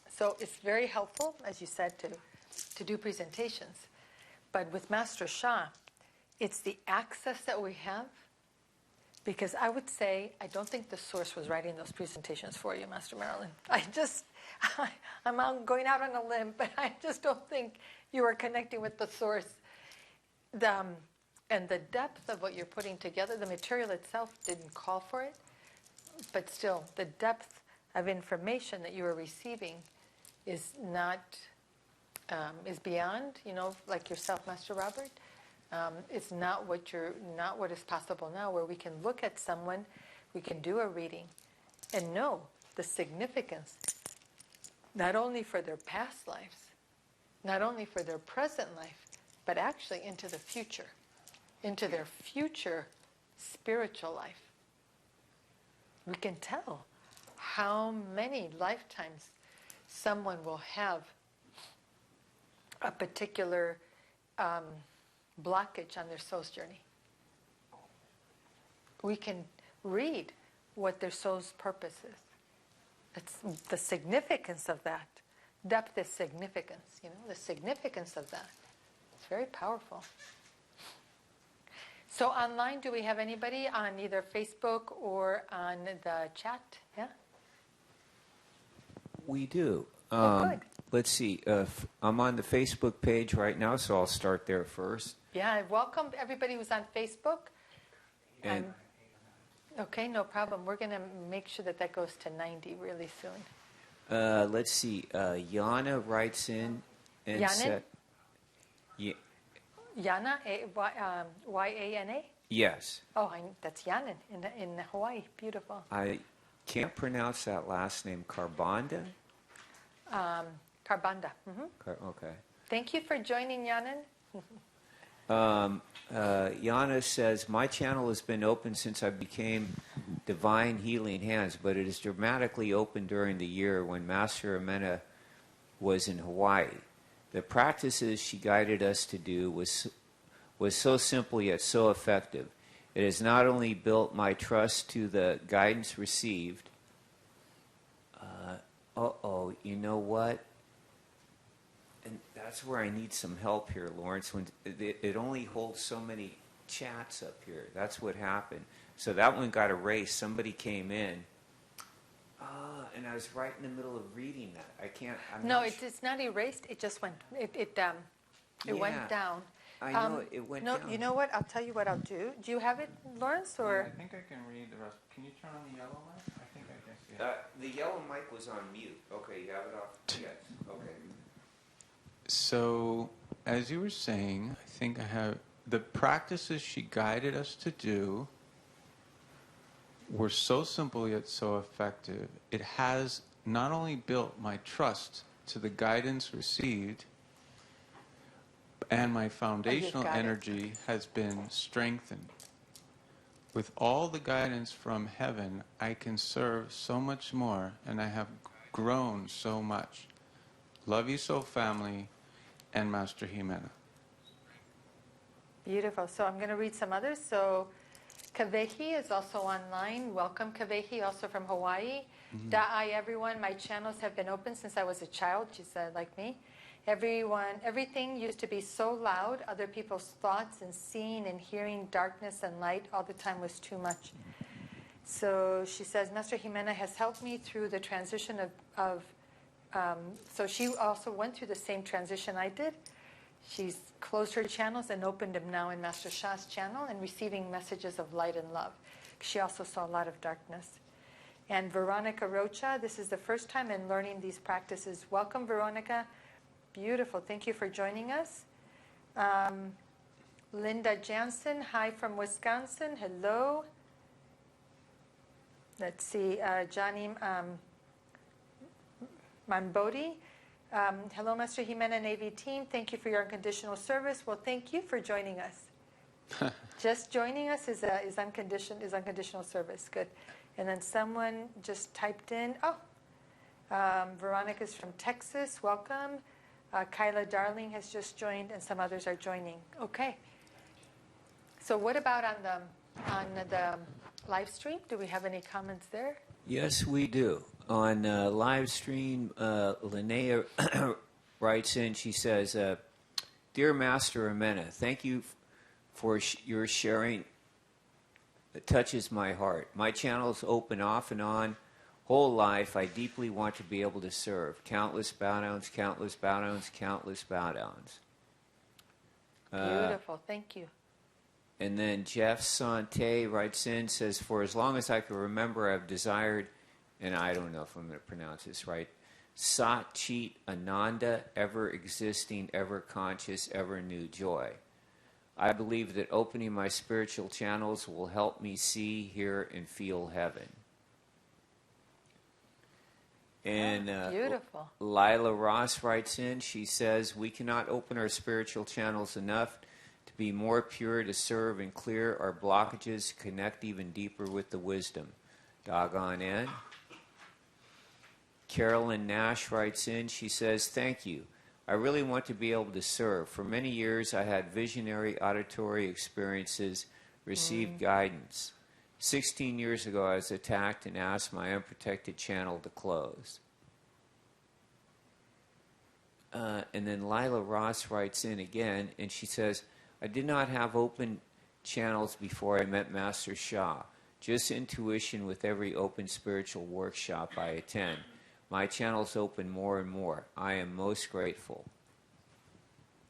So it's very helpful, as you said, to do presentations. But with Master Sha, it's the access that we have. Because I would say, I don't think the source was writing those presentations for you, Master Marilyn. I'm going out on a limb, but I just don't think you were connecting with the source. And the depth of what you're putting together, the material itself didn't call for it, but still, the depth of information that you are receiving is not, is beyond, like yourself, Master Robert. It's not what is possible now, where we can look at someone, we can do a reading, and know the significance, not only for their past lives, not only for their present life, but actually into the future, into their future spiritual life. We can tell how many lifetimes someone will have a particular blockage on their soul's journey. we can read what their soul's purpose is. It's the significance of that. Depth is significance, the significance of that. It's very powerful. So online, do we have anybody on either Facebook or on the chat? Yeah? We do. Good. Let's see. I'm on the Facebook page right now, so I'll start there first. Yeah, welcome everybody who's on Facebook. And Okay, no problem. We're going to make sure that goes to 90 really soon. let's see. Yana writes in and Yanin? said, Yana, Y-A-N-A? yes. Oh, that's Yanin in Hawaii. Beautiful. I can't pronounce that last name. Carbanda? Carbanda. Mm-hmm. Okay. Thank you for joining, Yanin. Yana says, my channel has been open since I became Divine Healing Hands, but it is dramatically open during the year when Master Amena was in Hawaii. The practices she guided us to do was so simple yet so effective. It has not only built my trust to the guidance received. You know what? And that's where I need some help here, Lawrence. When it only holds so many chats up here. That's what happened. So that one got erased. Somebody came in. And I was right in the middle of reading that. I can't. It's not erased. It just went. It went down. I know it went down. You know what? I'll tell you what I'll do. Do you have it, Lawrence? Or I think I can read the rest. Can you turn on the yellow light? I think I can see it. The yellow mic was on mute. Okay, you have it off? Yes. Okay. So, as you were saying, I think I have the practices she guided us to do were so simple yet so effective. It has not only built my trust to the guidance received, and my foundational energy has been strengthened. With all the guidance from heaven, I can serve so much more, and I have grown so much. Love you so, family, and Master Jimena. Beautiful. So I'm going to read some others. So Kavehi is also online. Welcome, Kavehi, also from Hawaii. Da'ai, everyone. My channels have been open since I was a child. She said, like me. Everything used to be so loud. Other people's thoughts and seeing and hearing darkness and light all the time was too much. So she says, Master Jimena has helped me through the transition so she also went through the same transition I did. She's closed her channels and opened them now in Master Sha's channel and receiving messages of light and love. She also saw a lot of darkness. And Veronica Rocha, this is the first time in learning these practices. Welcome, Veronica. Beautiful. Thank you for joining us. Linda Jansen, hi from Wisconsin. Hello. Let's see. Johnny Manbodi. Hello, Master Jimena and AV team. Thank you for your unconditional service. Well, thank you for joining us. Just joining us is unconditional service. Good. And then someone just typed in. Veronica's from Texas. Welcome. Kyla Darling has just joined, and some others are joining. Okay. So what about on the live stream? Do we have any comments there? Yes, we do. On live stream, Linnea writes in, she says, Dear Master Amena, thank you for your sharing. It touches my heart. My channel is open off and on. Whole life, I deeply want to be able to serve. Countless bow downs, countless bow downs, countless bow downs. Beautiful. Thank you. And then Jeff Sante writes in, says, for as long as I can remember, I've desired, and I don't know if I'm going to pronounce this right, Sat Chit Ananda, ever existing, ever conscious, ever new joy. I believe that opening my spiritual channels will help me see, hear, and feel heaven. And beautiful. Lila Ross writes in, she says, we cannot open our spiritual channels enough to be more pure, to serve and clear our blockages, connect even deeper with the wisdom. Doggone it. Carolyn Nash writes in, she says, thank you. I really want to be able to serve. For many years I had visionary auditory experiences, received guidance. 16 years ago, I was attacked and asked my unprotected channel to close. And then Lila Ross writes in again, and she says, I did not have open channels before I met Master Sha. Just intuition with every open spiritual workshop I attend. My channels open more and more. I am most grateful.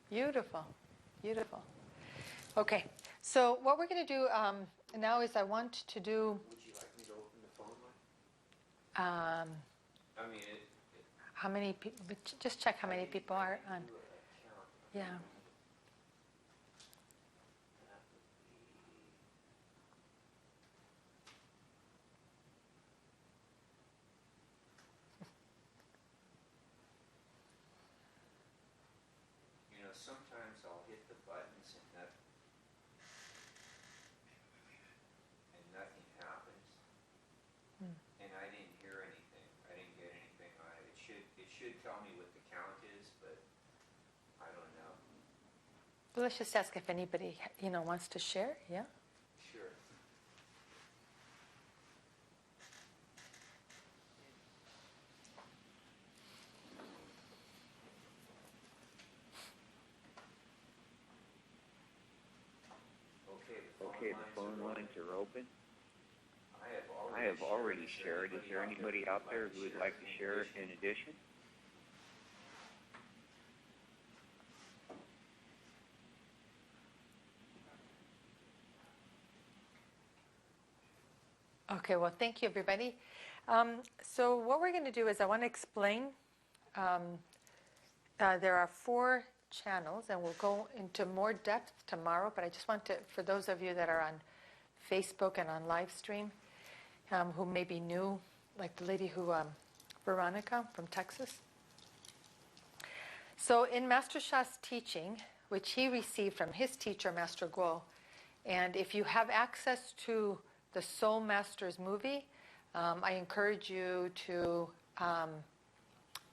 Beautiful. Beautiful. Okay. So what we're going to do now is I want to do... Would you like me to open the phone line? I mean, How many people? Just check how many people are on. Yeah. you know, sometimes I'll hit the buttons and nothing happens. And I didn't hear anything. I didn't get anything on it. It should tell me what the count is, but I don't know. Well, let's just ask if anybody, wants to share. Yeah. Sure. Okay, the phone lines are open. I have already shared. Is there anybody out there who would like to share in addition? Okay, well, thank you, everybody. So what we're going to do is I want to explain. There are 4 channels, and we'll go into more depth tomorrow, but I just want to, for those of you that are on Facebook and on live stream, who may be new, like the lady who, Veronica from Texas. So in Master Sha's teaching, which he received from his teacher, Master Guo, and if you have access to the Soul Masters movie, I encourage you to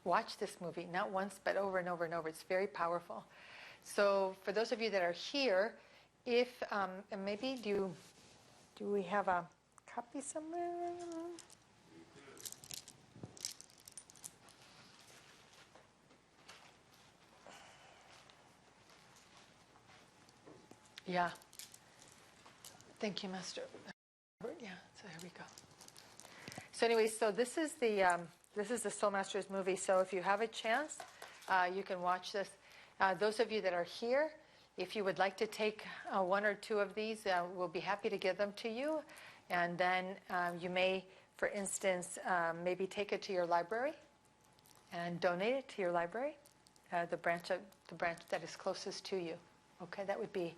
watch this movie, not once, but over and over and over. It's very powerful. So for those of you that are here, if, and maybe do we have a copy somewhere? Yeah. Thank you, Master. Yeah, so here we go. So anyway, so this is the Soul Masters movie. So if you have a chance, you can watch this. Those of you that are here, if you would like to take 1 or 2 of these, we'll be happy to give them to you. And then you may, for instance, maybe take it to your library and donate it to your library, the branch that is closest to you. Okay, that would be.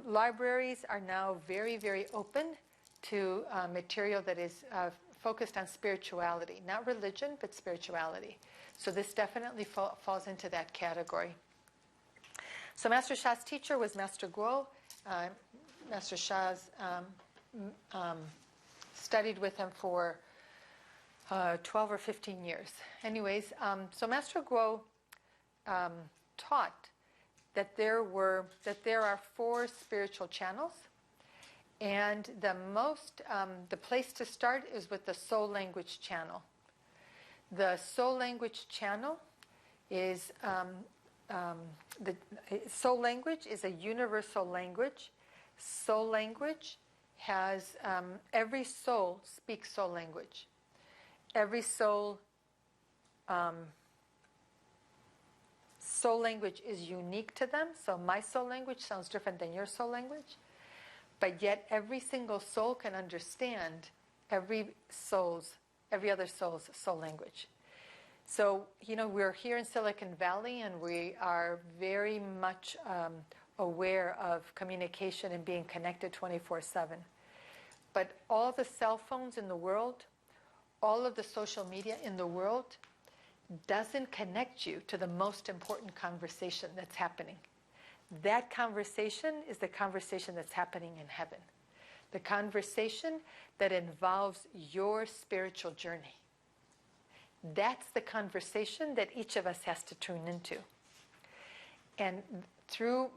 Libraries are now very, very open to material that is focused on spirituality, not religion, but spirituality. So this definitely falls into that category. So Master Sha's teacher was Master Guo. Master Sha's studied with him for 12 or 15 years. Anyways, so Master Guo taught that there are 4 spiritual channels, and the place to start is with the soul language channel. The soul language channel is the soul language is a universal language. Soul language has every soul speaks soul language. Every soul. Soul language is unique to them, so my soul language sounds different than your soul language, but yet every single soul can understand every other soul's soul language. So, we're here in Silicon Valley, and we are very much aware of communication and being connected 24/7. But all the cell phones in the world, all of the social media in the world, doesn't connect you to the most important conversation that's happening. That conversation is the conversation that's happening in heaven. The conversation that involves your spiritual journey. That's the conversation that each of us has to tune into. And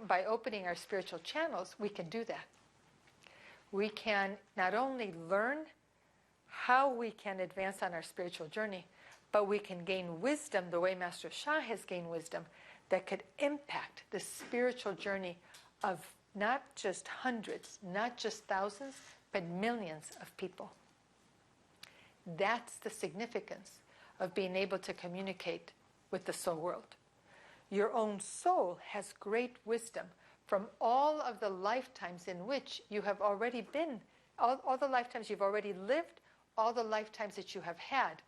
by opening our spiritual channels, we can do that. we can not only learn how we can advance on our spiritual journey, but we can gain wisdom the way Master Sha has gained wisdom that could impact the spiritual journey of not just hundreds, not just thousands, but millions of people. That's the significance of being able to communicate with the soul world. Your own soul has great wisdom from all of the lifetimes in which you have already been, all the lifetimes you've already lived, all the lifetimes that you have had,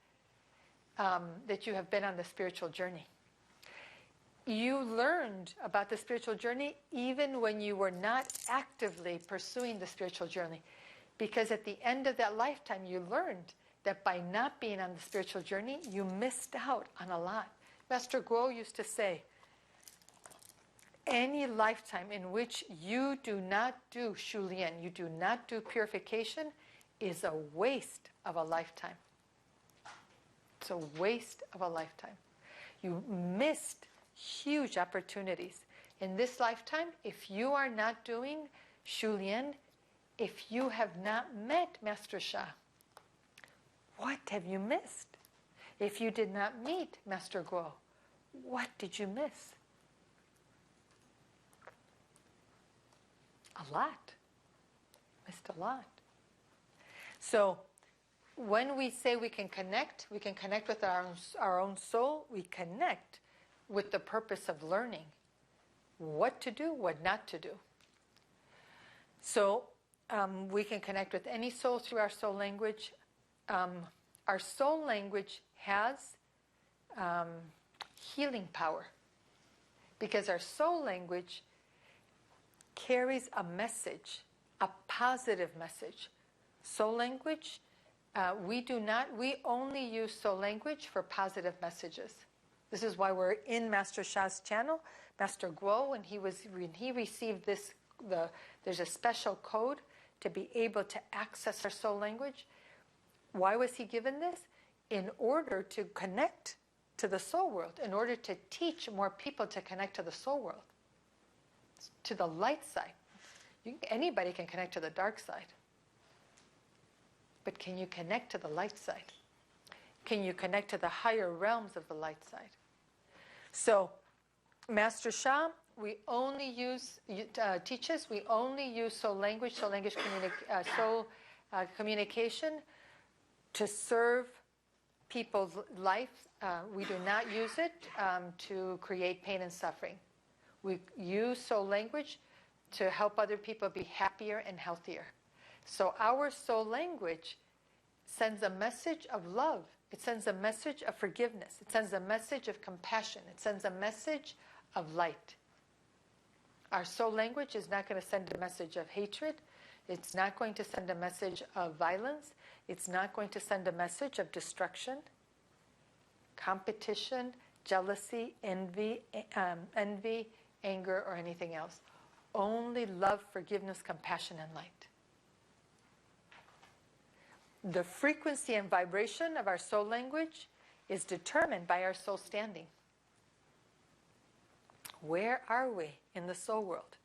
that you have been on the spiritual journey. You learned about the spiritual journey even when you were not actively pursuing the spiritual journey. Because at the end of that lifetime, you learned that by not being on the spiritual journey, you missed out on a lot. Master Guo used to say, any lifetime in which you do not do Shulian, you do not do purification, is a waste of a lifetime. It's a waste of a lifetime. You missed huge opportunities. In this lifetime, if you are not doing Shulian, if you have not met Master Sha, what have you missed? If you did not meet Master Guo, what did you miss? A lot. Missed a lot. So when we say we can connect with our own soul, we connect with the purpose of learning what to do, what not to do. So we can connect with any soul through our soul language. Our soul language has healing power because our soul language carries a message, a positive message. Soul language, we only use soul language for positive messages. This is why we're in Master Sha's channel. Master Guo, when he received this, there's a special code to be able to access our soul language. Why was he given this? In order to connect to the soul world, in order to teach more people to connect to the soul world, to the light side. Anybody can connect to the dark side. But can you connect to the light side? Can you connect to the higher realms of the light side? So, Master Sha, we only teaches, we only use soul language communication to serve people's life. We do not use it to create pain and suffering. We use soul language to help other people be happier and healthier. So our soul language sends a message of love. It sends a message of forgiveness. It sends a message of compassion. It sends a message of light. Our soul language is not going to send a message of hatred. It's not going to send a message of violence. It's not going to send a message of destruction, competition, jealousy, envy, anger, or anything else. Only love, forgiveness, compassion, and light. The frequency and vibration of our soul language is determined by our soul standing. Where are we in the soul world?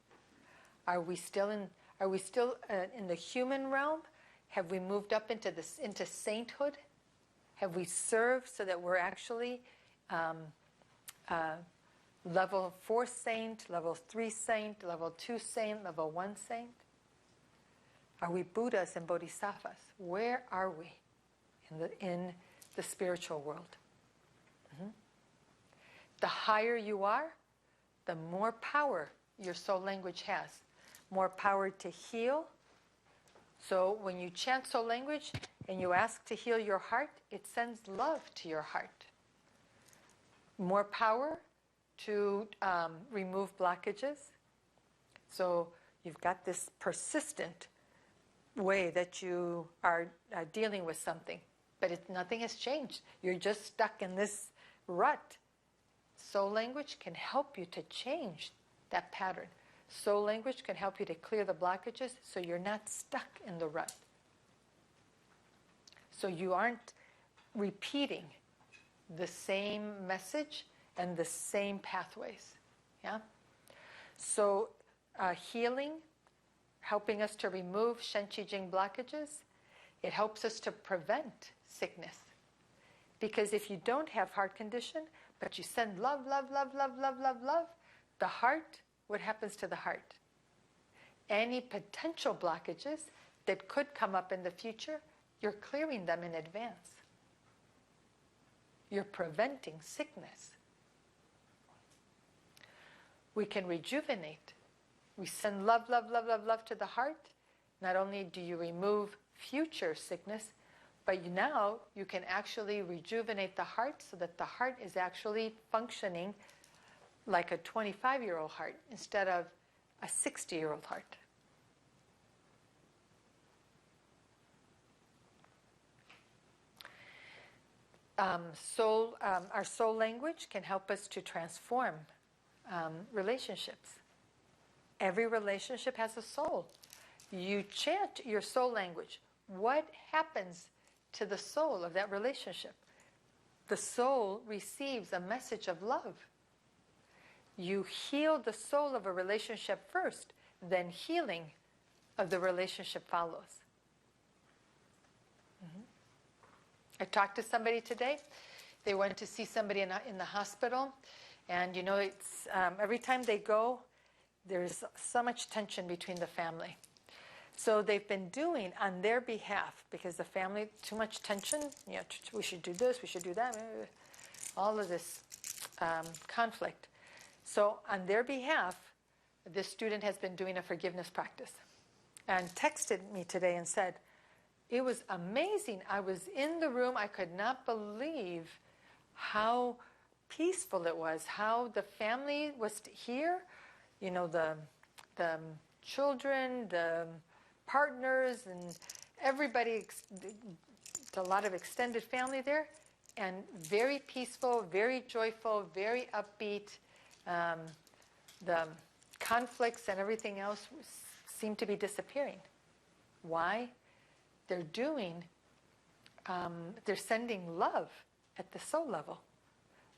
Are we still in the human realm? Have we moved up into sainthood? Have we served so that we're actually level 4 saint, level 3 saint, level 2 saint, level 1 saint? Are we Buddhas and Bodhisattvas? Where are we in the spiritual world? Mm-hmm. The higher you are, the more power your soul language has. More power to heal. So when you chant soul language and you ask to heal your heart, it sends love to your heart. More power to remove blockages. So you've got this persistent way that you are dealing with something, but nothing has changed. You're just stuck in this rut. Soul language can help you to change that pattern. Soul language can help you to clear the blockages so you're not stuck in the rut. So you aren't repeating the same message and the same pathways. Yeah? So healing helping us to remove Shen Qi Jing blockages. It helps us to prevent sickness. Because if you don't have heart condition, but you send love, love, love, love, love, love, love, the heart, what happens to the heart? Any potential blockages that could come up in the future, you're clearing them in advance. You're preventing sickness. We can rejuvenate. We send love, love, love, love, love to the heart. Not only do you remove future sickness, but now you can actually rejuvenate the heart so that the heart is actually functioning like a 25-year-old heart instead of a 60-year-old heart. Our soul language can help us to transform relationships. Every relationship has a soul. You chant your soul language. What happens to the soul of that relationship? The soul receives a message of love. You heal the soul of a relationship first, then healing of the relationship follows. I talked to somebody today. They went to see somebody in the hospital, and it's every time they go, there's so much tension between the family. So they've been doing on their behalf, because the family, too much tension, we should do this, we should do that, all of this conflict. So on their behalf, this student has been doing a forgiveness practice and texted me today and said, it was amazing. I was in the room. I could not believe how peaceful it was, how the family was here, the children, the partners, and everybody, a lot of extended family there, and very peaceful, very joyful, very upbeat. The conflicts and everything else seem to be disappearing. Why? They're sending love at the soul level.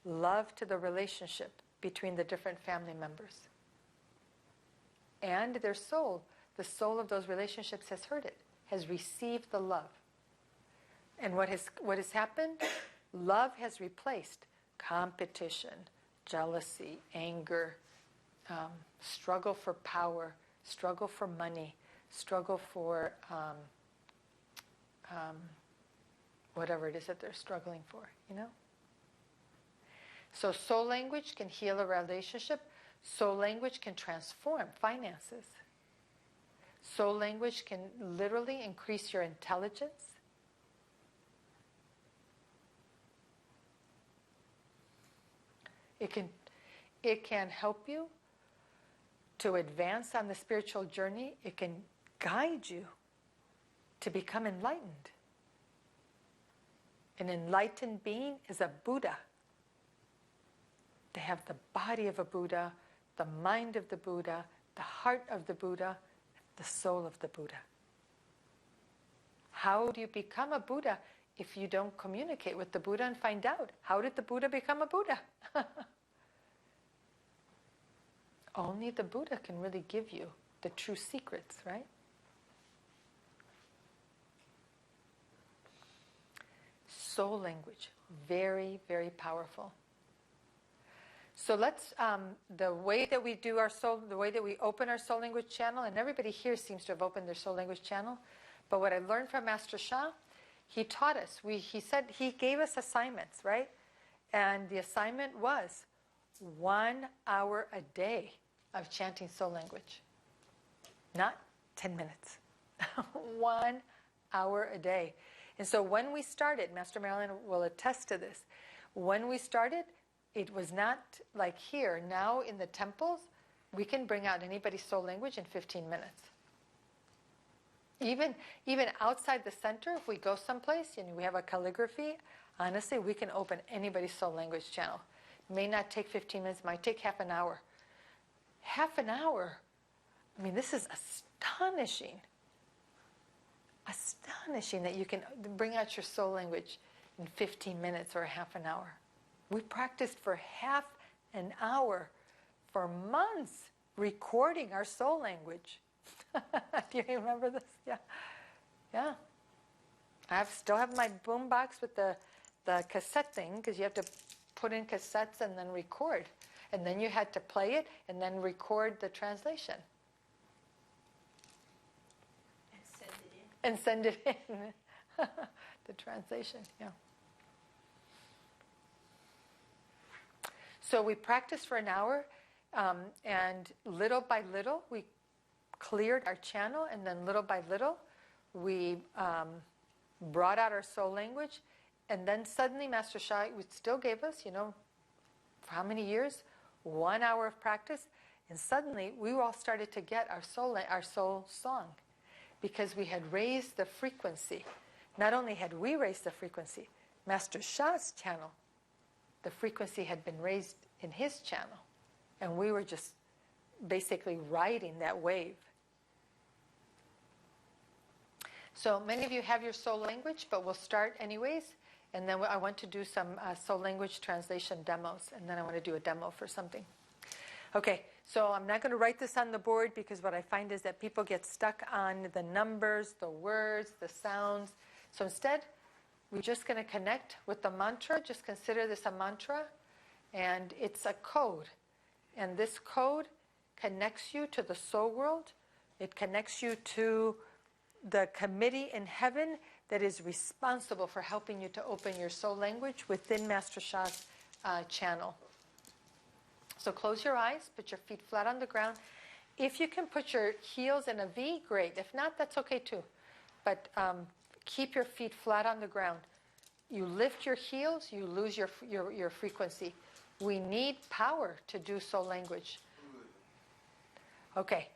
Love to the relationship between the different family members. And their soul, the soul of those relationships has heard it, has received the love. And what has happened? Love has replaced competition, jealousy, anger, struggle for power, struggle for money, struggle for whatever it is that they're struggling for, So soul language can heal a relationship. Soul language can transform finances. Soul language can literally increase your intelligence. It can help you to advance on the spiritual journey. It can guide you to become enlightened. An enlightened being is a Buddha. They have the body of a Buddha, the mind of the Buddha, the heart of the Buddha, the soul of the Buddha. How do you become a Buddha if you don't communicate with the Buddha and find out? How did the Buddha become a Buddha? Only the Buddha can really give you the true secrets, right? Soul language, very, very powerful. So let's, the way that we do our soul, the way that we open our soul language channel, and everybody here seems to have opened their soul language channel, but what I learned from Master Sha, he taught us, he said, he gave us assignments, right? And the assignment was 1 hour a day of chanting soul language. Not 10 minutes. 1 hour a day. And so when we started, Master Marilyn will attest to this, when we started, it was not like here. Now in the temples, we can bring out anybody's soul language in 15 minutes. Even outside the center, if we go someplace and we have a calligraphy, honestly, we can open anybody's soul language channel. It may not take 15 minutes, it might take half an hour. Half an hour? I mean, this is astonishing. Astonishing that you can bring out your soul language in 15 minutes or half an hour. We practiced for half an hour for months recording our soul language. Do you remember this? Yeah. Yeah. Still have my boom box with the cassette thing, because you have to put in cassettes and then record. And then you had to play it and then record the translation. And send it in. The translation, yeah. So we practiced for an hour, and little by little we cleared our channel, and then little by little we brought out our soul language, and then suddenly Master Sha still gave us, for how many years? 1 hour of practice, and suddenly we all started to get our soul song, because we had raised the frequency. Not only had we raised the frequency, Master Sha's channel, the frequency had been raised in his channel, and we were just basically riding that wave. So many of you have your soul language, but we'll start anyways. And then I want to do some soul language translation demos, and then I want to do a demo for something. Okay, so I'm not going to write this on the board, because what I find is that people get stuck on the numbers, the words, the sounds. So instead, we're just going to connect with the mantra. Just consider this a mantra, and it's a code. And this code connects you to the soul world. It connects you to the committee in heaven that is responsible for helping you to open your soul language within Master Sha's channel. So close your eyes, put your feet flat on the ground. If you can put your heels in a V, great. If not, that's okay too. But keep your feet flat on the ground. You lift your heels, you lose your frequency. We need power to do soul language. Okay.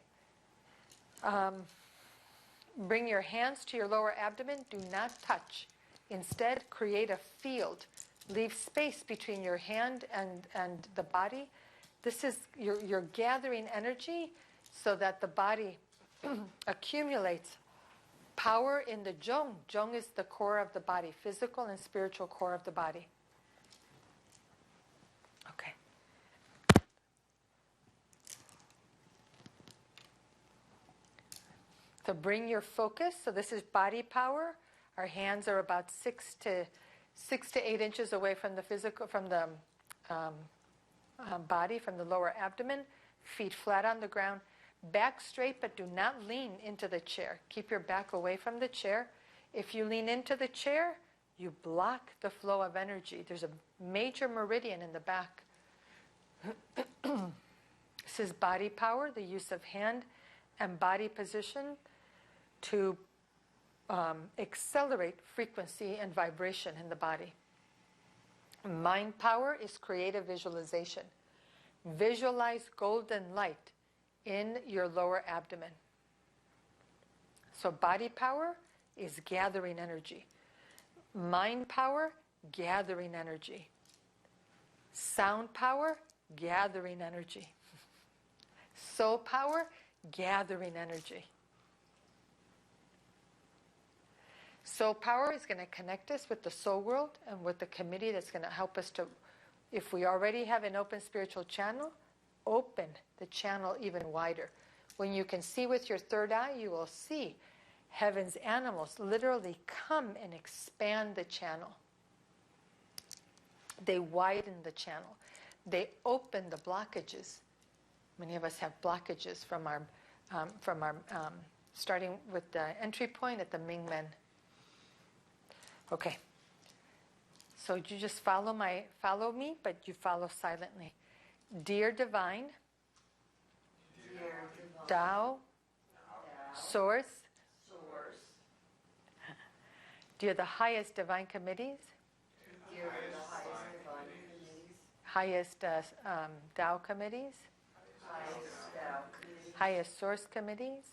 Bring your hands to your lower abdomen. Do not touch. Instead, create a field. Leave space between your hand and the body. This is, you're gathering energy so that the body accumulates power in the Zhong. Zhong is the core of the body, physical and spiritual core of the body. Okay. So bring your focus. So this is body power. Our hands are about 6 to 8 inches away from the physical, from the body, from the lower abdomen. Feet flat on the ground. Back straight, but do not lean into the chair. Keep your back away from the chair. If you lean into the chair, you block the flow of energy. There's a major meridian in the back. This is body power, the use of hand and body position to accelerate frequency and vibration in the body. Mind power is creative visualization. Visualize golden light in your lower abdomen. So body power is gathering energy. Mind power, gathering energy. Sound power, gathering energy. Soul power, gathering energy. Soul power is going to connect us with the soul world and with the committee that's going to help us to, if we already have an open spiritual channel, open the channel even wider. When you can see with your third eye, you will see heaven's animals literally come and expand the channel. They widen the channel. They open the blockages. Many of us have blockages from our starting with the entry point at the Mingmen. Okay. So you just follow me, but you follow silently. Dear Divine, Tao, Source, dear the highest divine committees, highest Tao committees, highest Source committees,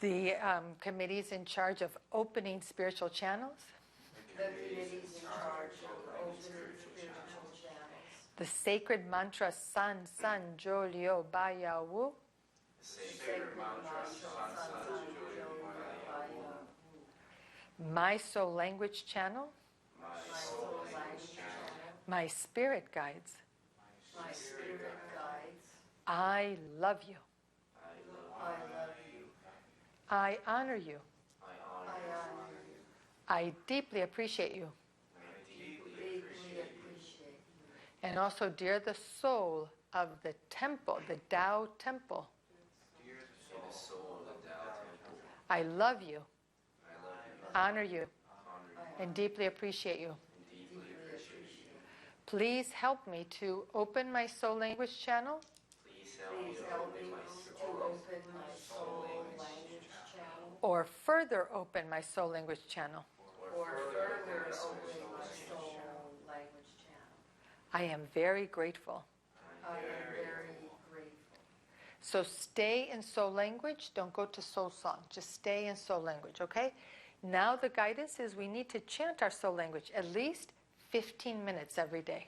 the committees in charge of opening spiritual channels, the sacred mantra San San Jo Liu Ba Ya Wu, my soul language channel, my spirit guides, I love you. I honor you. I deeply appreciate you. And also, dear the soul of the temple, the Tao temple, I love you, honor you, and deeply appreciate you. Please help me to open my soul language channel. Or further open my soul language channel. I am very grateful. So stay in soul language. Don't go to soul song. Just stay in soul language, okay? Now the guidance is we need to chant our soul language at least 15 minutes every day.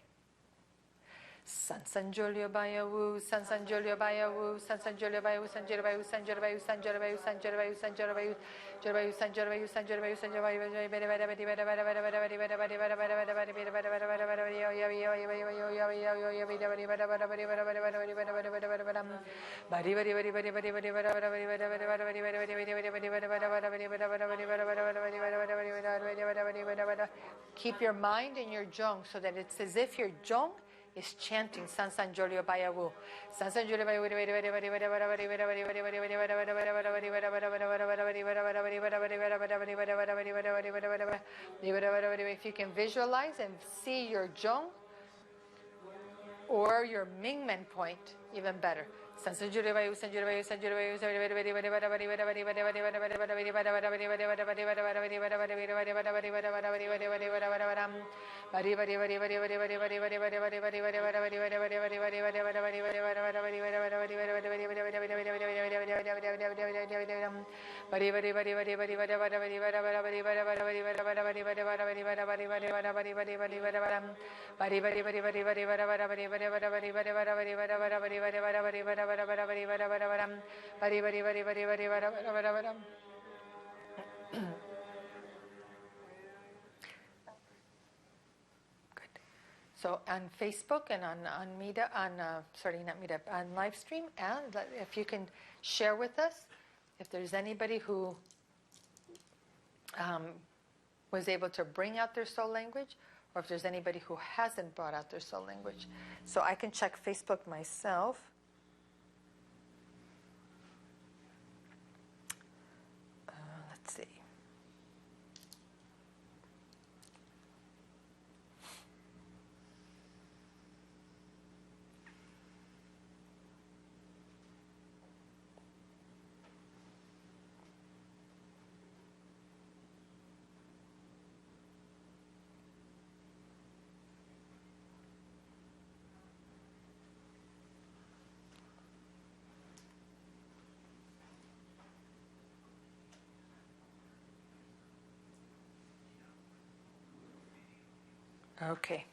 San San Julio Bayawu, San San Julio Bayawu, San San Julio Bayawu, San Julio Bayawu, San Julio Bayawu, San Julio Bayawu, San Julio Bayawu, San Julio Bayawu, San Julio Bayawu, San Julio Bayawu, San Julio Bayawu. Keep your mind in your jong so that it's as if your jong is chanting San San Julio Bayawu. San San Julio Bayawu. If you can visualize and see your jong or your Mingmen point, even better. San San Julio Bayawu, San Julio Bayawu, San Julio Bayawu, San Julio So on Facebook and on Meetup, on live stream, if you can share with us, if there's anybody who was able to bring out their soul language, or if there's anybody who hasn't brought out their soul language. So I can check Facebook myself. Let's see. Okay.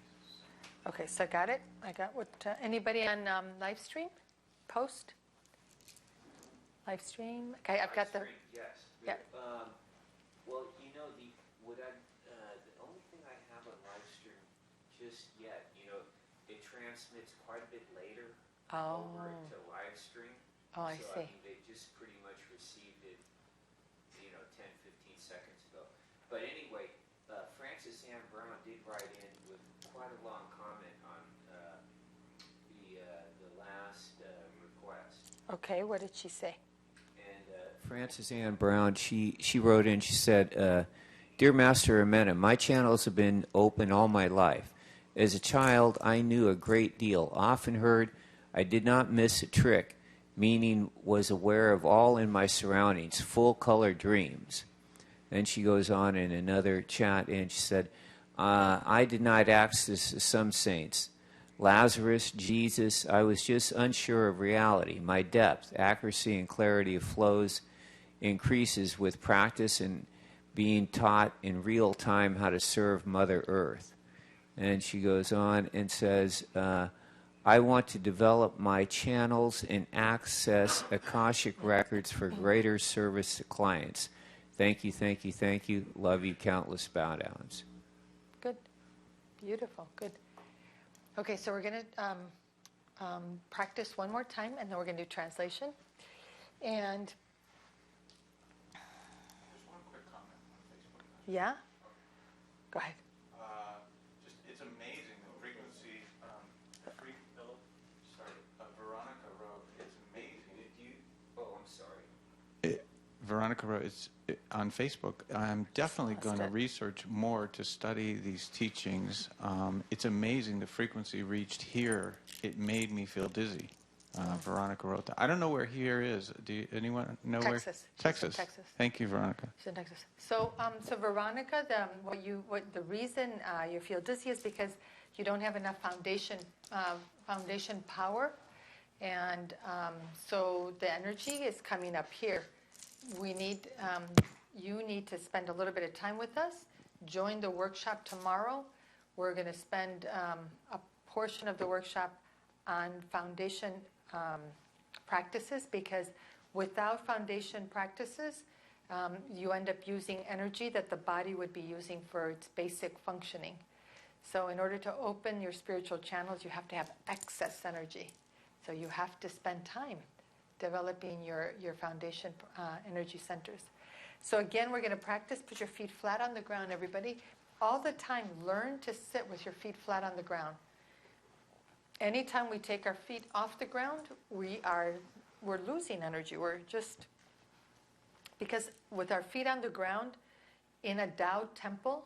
Okay, so I got it. I got what, anybody on live stream? Post? Live stream? Okay, I've got the... Yes. Yeah. Well, you know, the only thing I have on live stream just yet, you know, it transmits quite a bit later over to live stream. Oh, I see. I mean, they just pretty much received it, you know, 10, 15 seconds ago. But anyway, Francis Ann Brown did write in with quite a long comment on the last request. Okay, what did she say? And Francis Ann Brown, she wrote in, she said, Dear Master Amena, my channels have been open all my life. As a child, I knew a great deal, often heard I did not miss a trick, meaning was aware of all in my surroundings, full-color dreams. Then she goes on in another chat, and she said, I denied access to some saints. Lazarus, Jesus, I was just unsure of reality. My depth, accuracy, and clarity of flows increases with practice and being taught in real time how to serve Mother Earth. And she goes on and says, I want to develop my channels and access Akashic records for greater service to clients. Thank you, thank you, thank you. Love you, countless bow downs. Good. Beautiful. Good. Okay, so we're going to practice one more time, and then we're going to do translation. And Just one quick comment on Facebook. yeah, go ahead. It's amazing the frequency. Veronica wrote. It's amazing. Oh, I'm sorry. Veronica wrote. It's on Facebook. I'm definitely That's going to good. research more to study these teachings. It's amazing the frequency reached here. It made me feel dizzy. Veronica wrote that. I don't know where here is. Anyone know where? Texas. She's in Texas. Texas. Thank you, Veronica. She's in Texas. So, so Veronica, the reason you feel dizzy is because you don't have enough foundation power, and so the energy is coming up here. We need you need to spend a little bit of time with us. Join the workshop tomorrow. We're going to spend a portion of the workshop on foundation practices, because without foundation practices, you end up using energy that the body would be using for its basic functioning. So in order to open your spiritual channels, you have to have excess energy. So you have to spend time developing your foundation energy centers. So again, we're going to practice. Put your feet flat on the ground, everybody. All the time, learn to sit with your feet flat on the ground. Anytime we take our feet off the ground, we're losing energy. We're just, because with our feet on the ground, in a Tao temple,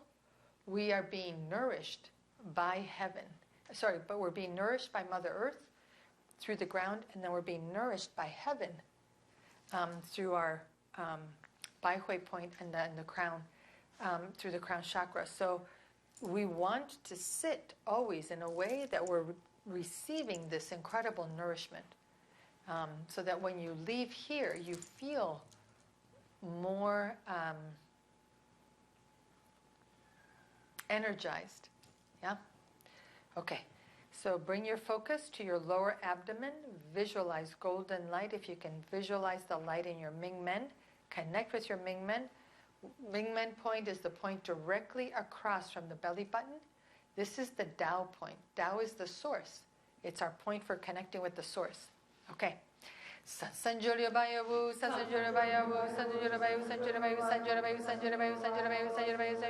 we are being nourished by heaven. Sorry, but we're being nourished by Mother Earth through the ground, and then we're being nourished by heaven through our Bai Hui point and then the crown, through the crown chakra. So we want to sit always in a way that we're receiving this incredible nourishment, so that when you leave here, you feel more energized. Yeah? Okay. So bring your focus to your lower abdomen. Visualize golden light. If you can visualize the light in your Ming Men, connect with your Ming Men. Ming Men point is the point directly across from the belly button. This is the Tao point. Tao is the source. It's our point for connecting with the source. Okay. Sanjura Bayavu, Sanjura Bayavu, Sanjura Bayavu, Sanjura Bayavu, Sanjura Bayavu, Sanjura Bayavu, Sanjura Bayavu, Sanjura Bayavu,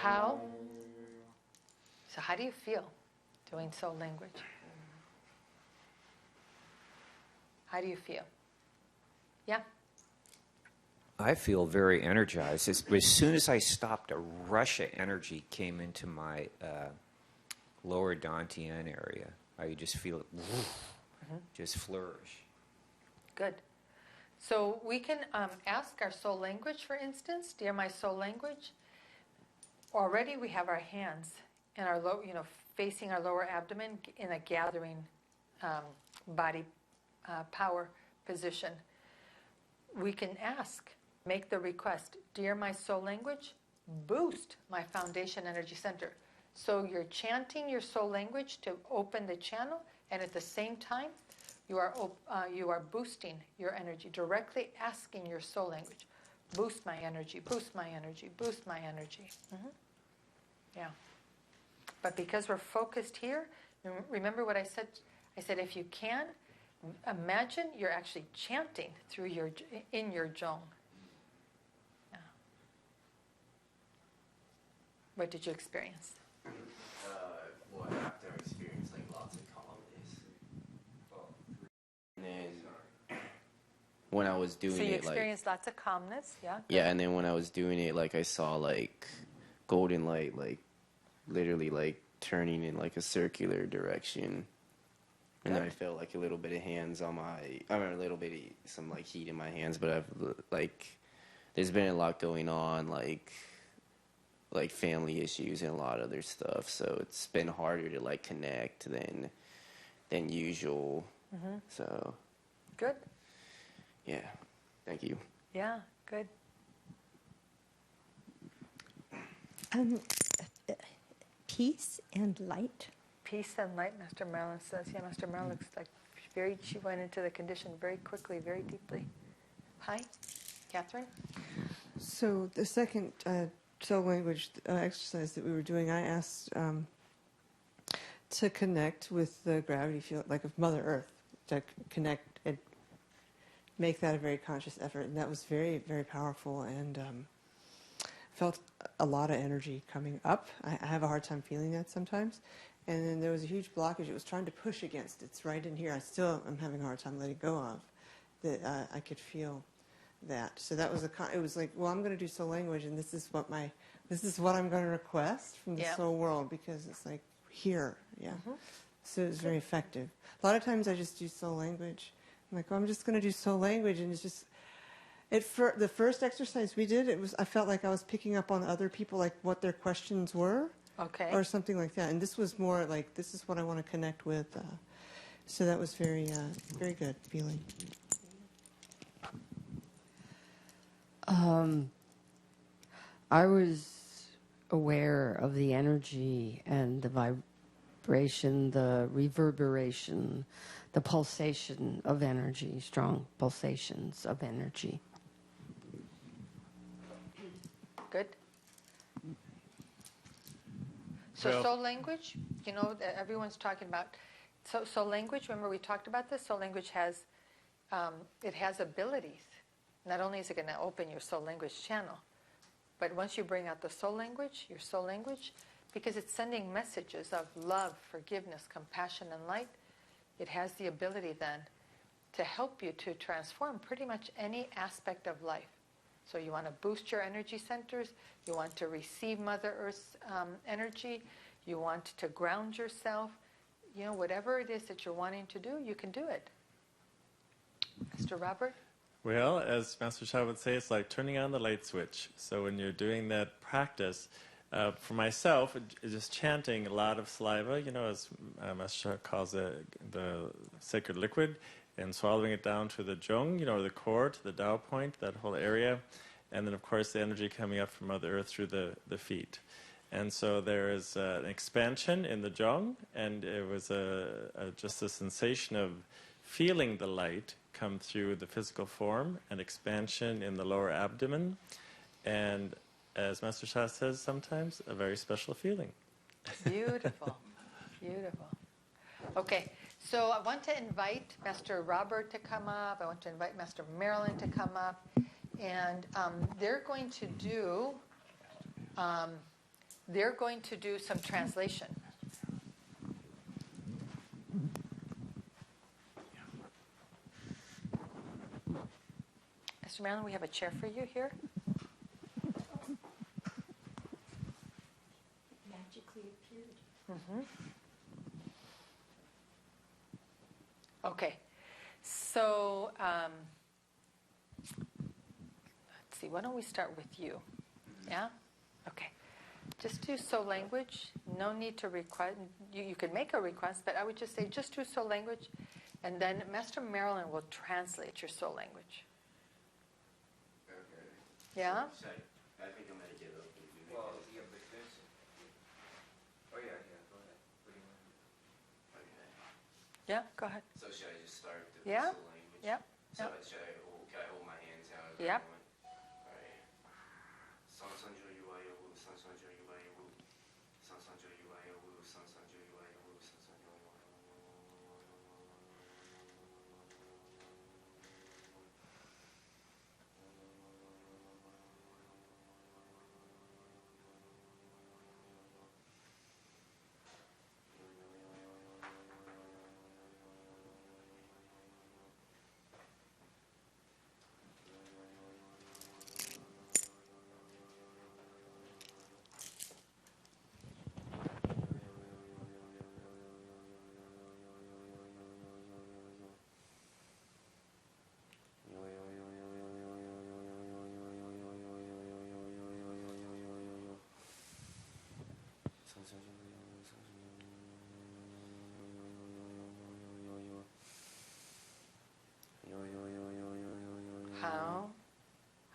How? So how do you feel doing soul language? How do you feel? Yeah? I feel very energized. As soon as I stopped, a rush of energy came into my lower Dantian area. I could just feel it just flourish. Good. So we can ask our soul language, for instance, dear my soul language. Already we have our hands in our facing our lower abdomen in a gathering body power position. We can ask, make the request, dear my soul language, boost my foundation energy center. So you're chanting your soul language to open the channel, and at the same time, you are boosting your energy, directly asking your soul language, boost my energy, boost my energy, boost my energy. Yeah. But because we're focused here, remember what I said? I said if you can, imagine you're actually chanting through in your zhong. Yeah. What did you experience? Well, after I experienced like lots of calmness, and then when I was doing So you it, like experienced lots of calmness, yeah? Good. yeah, and then when I was doing it, like I saw like golden light, like literally like turning in like a circular direction. And then I felt like a little bit of hands on my, I mean, a little bit of some like heat in my hands, but I've like, there's been a lot going on, like family issues and a lot of other stuff. So it's been harder to like connect than usual. So Good. yeah, thank you. Yeah, good. Peace and light. Peace and light, Master Marilyn says. Yeah, Master Marilyn looks like she went into the condition very quickly, very deeply. Hi, Catherine? So the second soul language exercise that we were doing, I asked to connect with the gravity field, like of Mother Earth, to connect and make that a very conscious effort. And that was very, very powerful, and felt a lot of energy coming up. I have a hard time feeling that sometimes. And then there was a huge blockage. It was trying to push against. It's right in here. I'm having a hard time letting go of. That I could feel that. So that was it was like, well, I'm going to do soul language, and this is what I'm going to request from the soul world, because it's like here, So it was very effective. A lot of times I just do soul language. I'm like, oh, I'm just going to do soul language, and it's just. The first exercise we did, I felt like I was picking up on other people, like what their questions were. Okay. Or something like that. And this was more like, this is what I want to connect with. So that was very, very good feeling. I was aware of the energy and the vibration, the reverberation, the pulsation of energy, strong pulsations of energy. Good. So Well- soul language, that everyone's talking about. So soul language, remember we talked about this? Soul language has abilities. Not only is it going to open your soul language channel, but once you bring out the soul language, your soul language, because it's sending messages of love, forgiveness, compassion, and light, it has the ability then to help you to transform pretty much any aspect of life. So you want to boost your energy centers, you want to receive Mother Earth's energy, you want to ground yourself, whatever it is that you're wanting to do, you can do it. Mr. Robert? Well, as Master Sha would say, it's like turning on the light switch. So when you're doing that practice, for myself, just chanting a lot of saliva, as Master Sha calls it, the sacred liquid, and swallowing it down to the zhong, the core, to the Tao point, that whole area. And then, of course, the energy coming up from Mother Earth through the feet. And so there is an expansion in the zhong, and it was just a sensation of feeling the light come through the physical form, and expansion in the lower abdomen. And as Master Sha says sometimes, a very special feeling. Beautiful. Beautiful. Okay. So I want to invite Master Robert to come up. I want to invite Master Marilyn to come up. And they're going to do some translation. Master Marilyn, we have a chair for you here. Magically appeared. Mm-hmm. Okay, so let's see, why don't we start with you? Yeah? Okay. Just do soul language. No need to request. You could make a request, but I would just say just do soul language, and then Master Marilyn will translate your soul language. Okay. Yeah? I think I'm going to get open. Well, yeah, but Yeah, go ahead. So should I just start the Yeah. soul language? Yep. So Yep. can I hold my hands out? At Yep. that moment? All right. Sansanjo yuayo wu, sansanjo yuayo wu, sansanjo yuayo wu, sansanjo yuayo wu, sansanjo yuayo wu.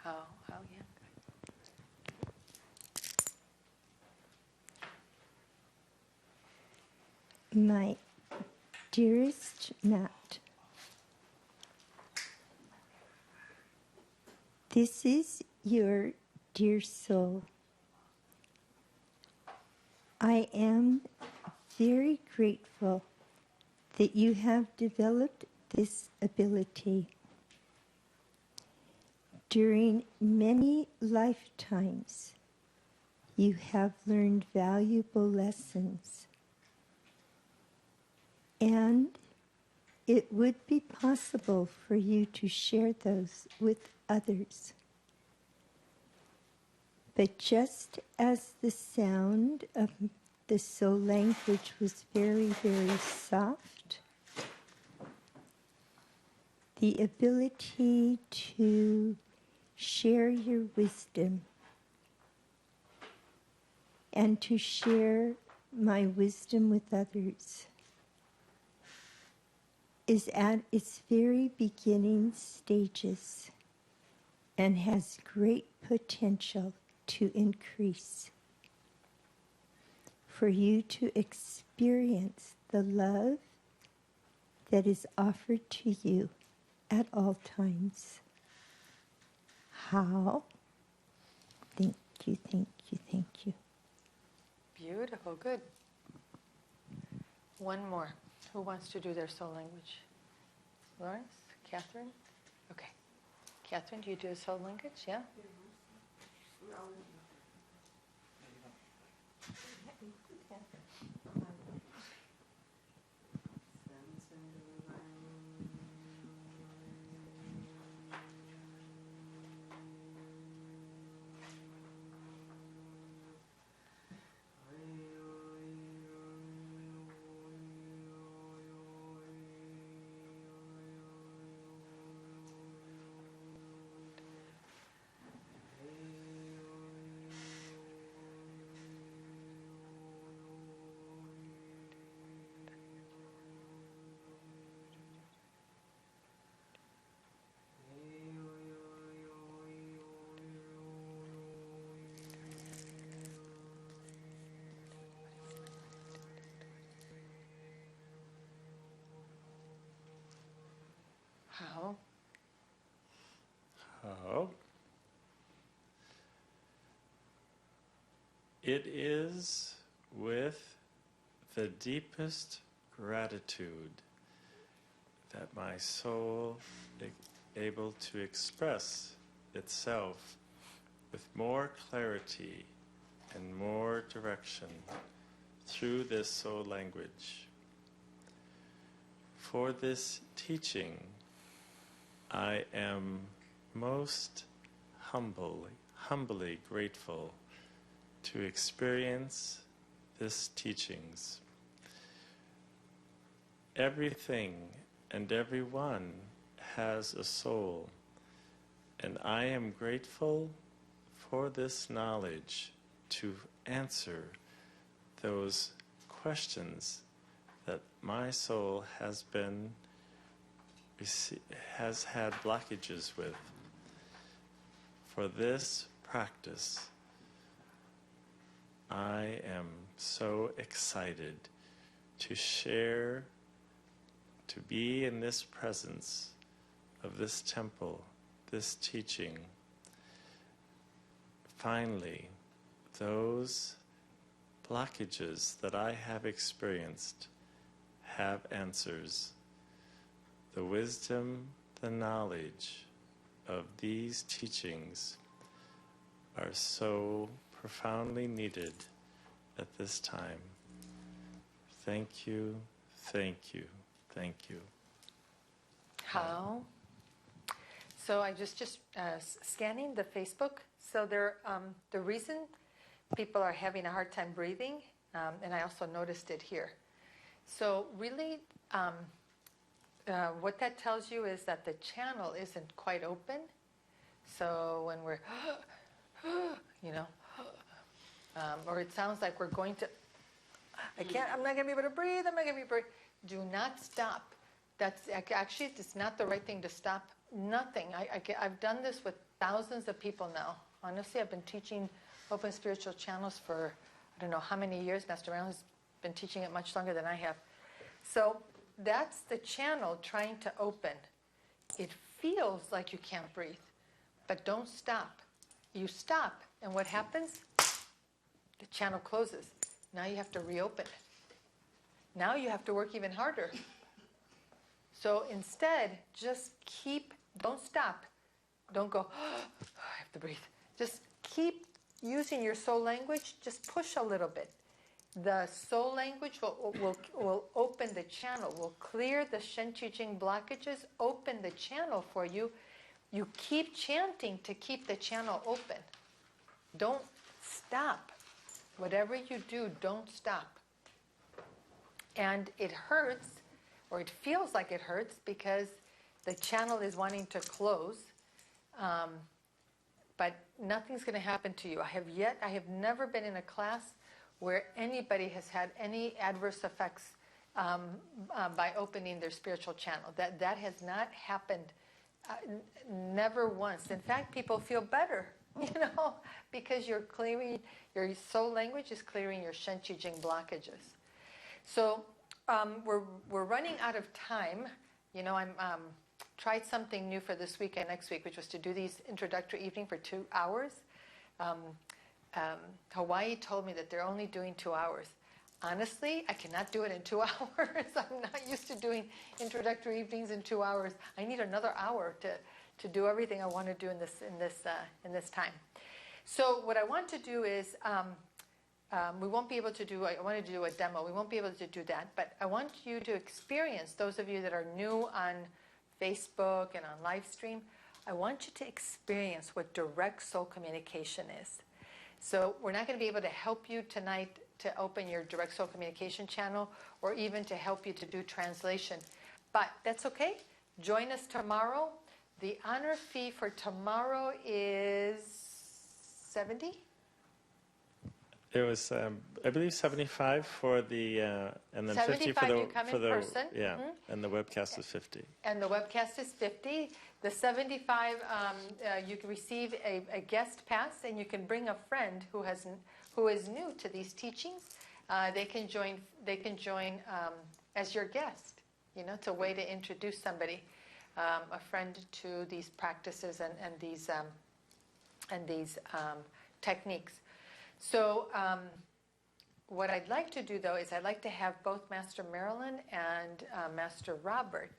How, yeah. My dearest Matt, this is your dear soul. I am very grateful that you have developed this ability. During many lifetimes, you have learned valuable lessons. And it would be possible for you to share those with others. But just as the sound of the soul language was very, very soft, the ability to share your wisdom and to share my wisdom with others is at its very beginning stages and has great potential to increase. For you to experience the love that is offered to you at all times. How? Thank you, thank you, thank you. Beautiful, good. One more. Who wants to do their soul language? Lawrence? Catherine? Okay. Catherine, do you do a soul language? Yeah? How? Oh. It is with the deepest gratitude that my soul is able to express itself with more clarity and more direction through this soul language. For this teaching, I am most humbly grateful to experience this teachings. Everything and everyone has a soul, and I am grateful for this knowledge to answer those questions that my soul has had blockages with. For this practice, I am so excited to share to be in this presence of this temple, this teaching, finally, those blockages that I have experienced have answers. The wisdom, the knowledge of these teachings are so profoundly needed at this time. Thank you, thank you, thank you. How? So I just scanning the Facebook. So the reason people are having a hard time breathing, and I also noticed it here. So really, what that tells you is that the channel isn't quite open. So when we're, or it sounds like we're going to, I'm not going to be able to breathe, I'm not going to be able to breathe. Do not stop. That's actually, it's not the right thing to stop. Nothing. I've done this with thousands of people now. Honestly, I've been teaching open spiritual channels for, I don't know how many years. Master Marilyn's been teaching it much longer than I have. So that's the channel trying to open. It feels like you can't breathe, but don't stop. You stop, and what happens? The channel closes. Now you have to reopen it. Now you have to work even harder. So instead, just don't stop. Don't go, I have to breathe. Just keep using your soul language. Just push a little bit. The soul language will open the channel, will clear the Shen Qi Jing blockages, open the channel for you. You keep chanting to keep the channel open. Don't stop. Whatever you do, don't stop. And it hurts, or it feels like it hurts, because the channel is wanting to close. But nothing's going to happen to you. I have never been in a class where anybody has had any adverse effects by opening their spiritual channel. That has not happened, never once. In fact, people feel better, because you're clearing, your soul language is clearing your Shen Qi Jing blockages. So we're running out of time. I'm tried something new for this week and next week, which was to do these introductory evening for 2 hours. Hawaii told me that they're only doing 2 hours. Honestly, I cannot do it in 2 hours. I'm not used to doing introductory evenings in 2 hours. I need another hour to do everything I want to do in this time. So what I want to do is, we won't be able to do. I wanted to do a demo. We won't be able to do that, but I want you to experience. Those of you that are new on Facebook and on live stream, I want you to experience what direct soul communication is. So we're not going to be able to help you tonight to open your direct soul communication channel, or even to help you to do translation. But that's okay. Join us tomorrow. The honor fee for tomorrow is $70. It was, I believe, 75 for the, and then 50 for the, you come in person. Yeah, and the webcast is 50. And the webcast is 50. The 75, you can receive a guest pass, and you can bring a friend who is new to these teachings. They can join as your guest. It's a way to introduce somebody, a friend, to these practices and these techniques. So what I'd like to do, though, is I'd like to have both Master Marilyn and Master Robert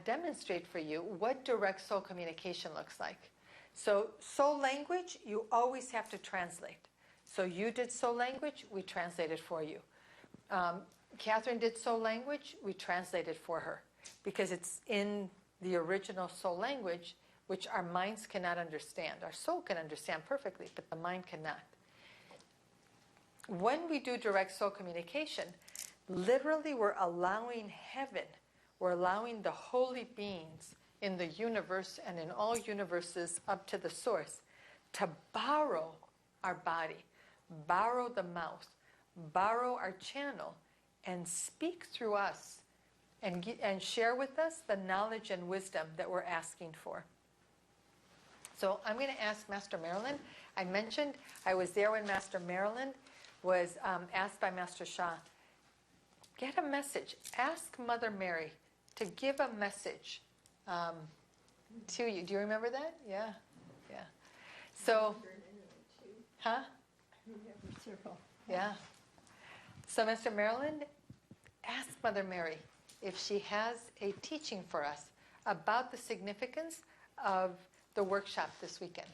demonstrate for you what direct soul communication looks like. So soul language, you always have to translate. So you did soul language, we translated for you. Catherine did soul language, we translated for her, because it's in the original soul language, which our minds cannot understand. Our soul can understand perfectly, but the mind cannot. When we do direct soul communication, literally we're allowing heaven, we're allowing the holy beings in the universe and in all universes up to the source to borrow our body, borrow the mouth, borrow our channel, and speak through us and share with us the knowledge and wisdom that we're asking for. So I'm going to ask Master Marilyn. I mentioned I was there when Master Marilyn was asked by Master Sha, get a message. Ask Mother Mary to give a message to you. Do you remember that? Yeah, yeah. So, huh? Yeah. So, Mr. Marilyn, ask Mother Mary if she has a teaching for us about the significance of the workshop this weekend.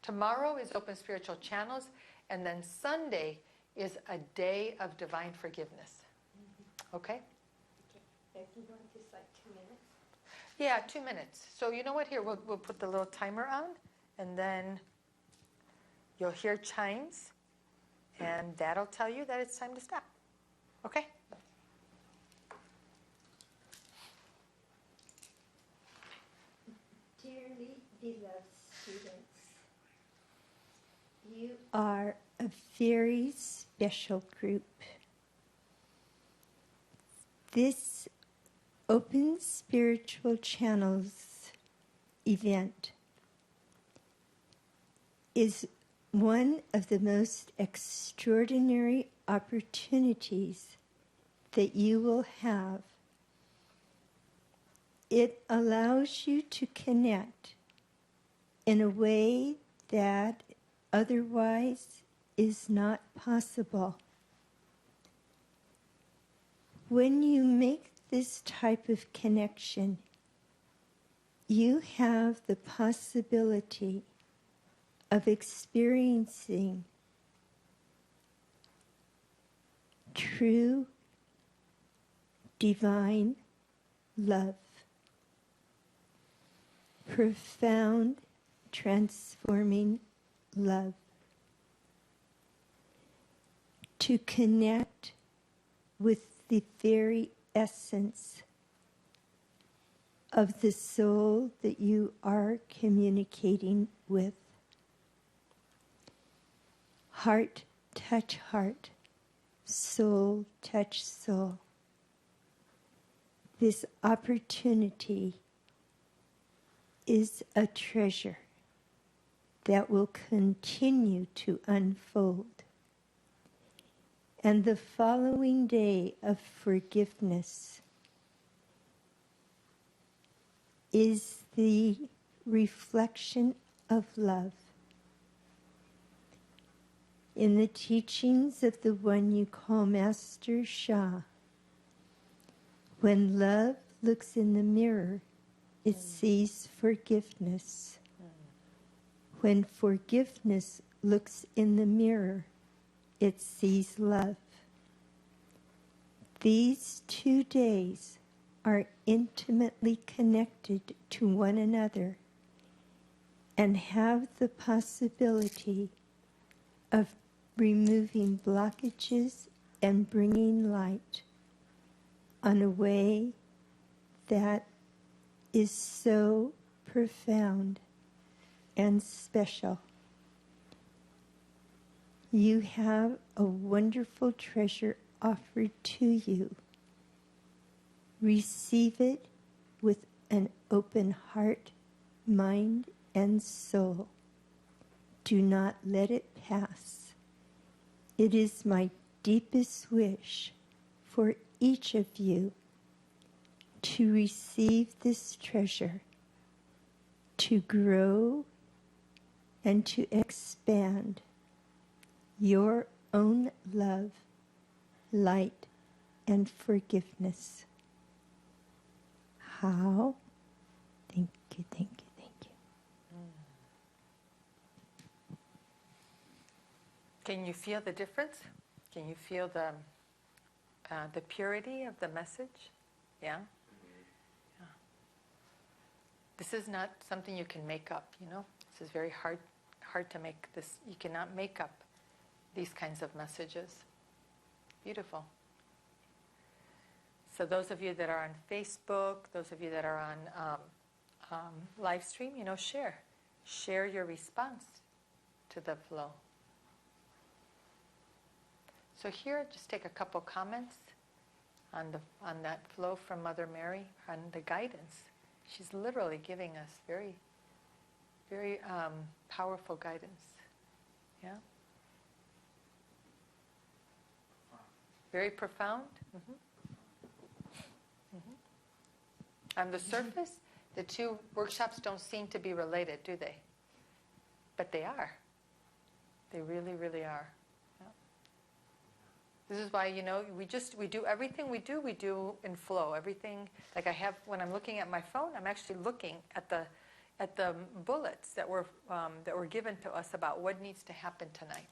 Tomorrow is Open Spiritual Channels, and then Sunday is a day of divine forgiveness. Okay? If you want just like 2 minutes. Yeah, 2 minutes. So you know what? Here, we'll put the little timer on, and then you'll hear chimes, and that'll tell you that it's time to stop. Okay? Dearly beloved students, you are a very special group. This Open Spiritual Channels event is one of the most extraordinary opportunities that you will have. It allows you to connect in a way that otherwise is not possible. When you make this type of connection, you have the possibility of experiencing true divine love, profound transforming love, to connect with the very essence of the soul that you are communicating with. Heart touch heart, soul touch soul. This opportunity is a treasure that will continue to unfold. And the following day of forgiveness is the reflection of love. In the teachings of the one you call Master Sha, when love looks in the mirror, it sees forgiveness. When forgiveness looks in the mirror, it sees love. These 2 days are intimately connected to one another and have the possibility of removing blockages and bringing light on a way that is so profound and special. You have a wonderful treasure offered to you. Receive it with an open heart, mind, and soul. Do not let it pass. It is my deepest wish for each of you to receive this treasure, to grow and to expand your own love, light, and forgiveness. How? Thank you, thank you, thank you. Can you feel the difference? Can you feel the purity of the message? Yeah? Yeah. This is not something you can make up, you know? This is very hard to make this. You cannot make up these kinds of messages. Beautiful. So those of you that are on Facebook, those of you that are on live stream, you know, share your response to the flow. So here, just take a couple comments on that flow from Mother Mary, on the guidance. She's literally giving us very, very powerful guidance. Yeah. Very profound. On the surface, the two workshops don't seem to be related, do they? But they are. They really, really are. Yeah. This is why, we do everything we do in flow. Everything, like I have, when I'm looking at my phone, I'm actually looking at the bullets that were given to us about what needs to happen tonight.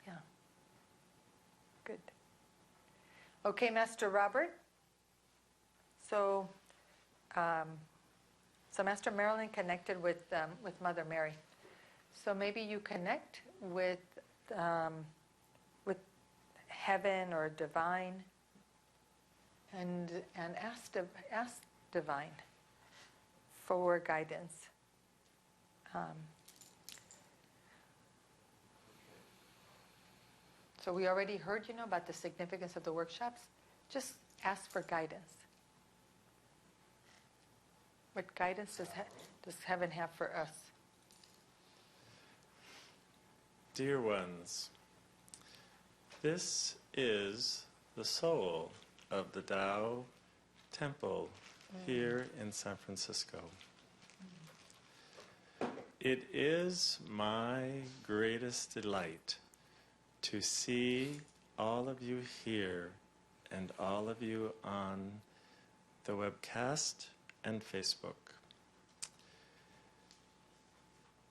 Yeah. Good. Okay, Master Robert. So Master Marilyn connected with Mother Mary. So maybe you connect with heaven or divine, and ask divine for guidance. So we already heard, about the significance of the workshops. Just ask for guidance. What guidance does heaven have for us? Dear ones, this is the soul of the Tao Temple here in San Francisco. It is my greatest delight to see all of you here and all of you on the webcast and Facebook.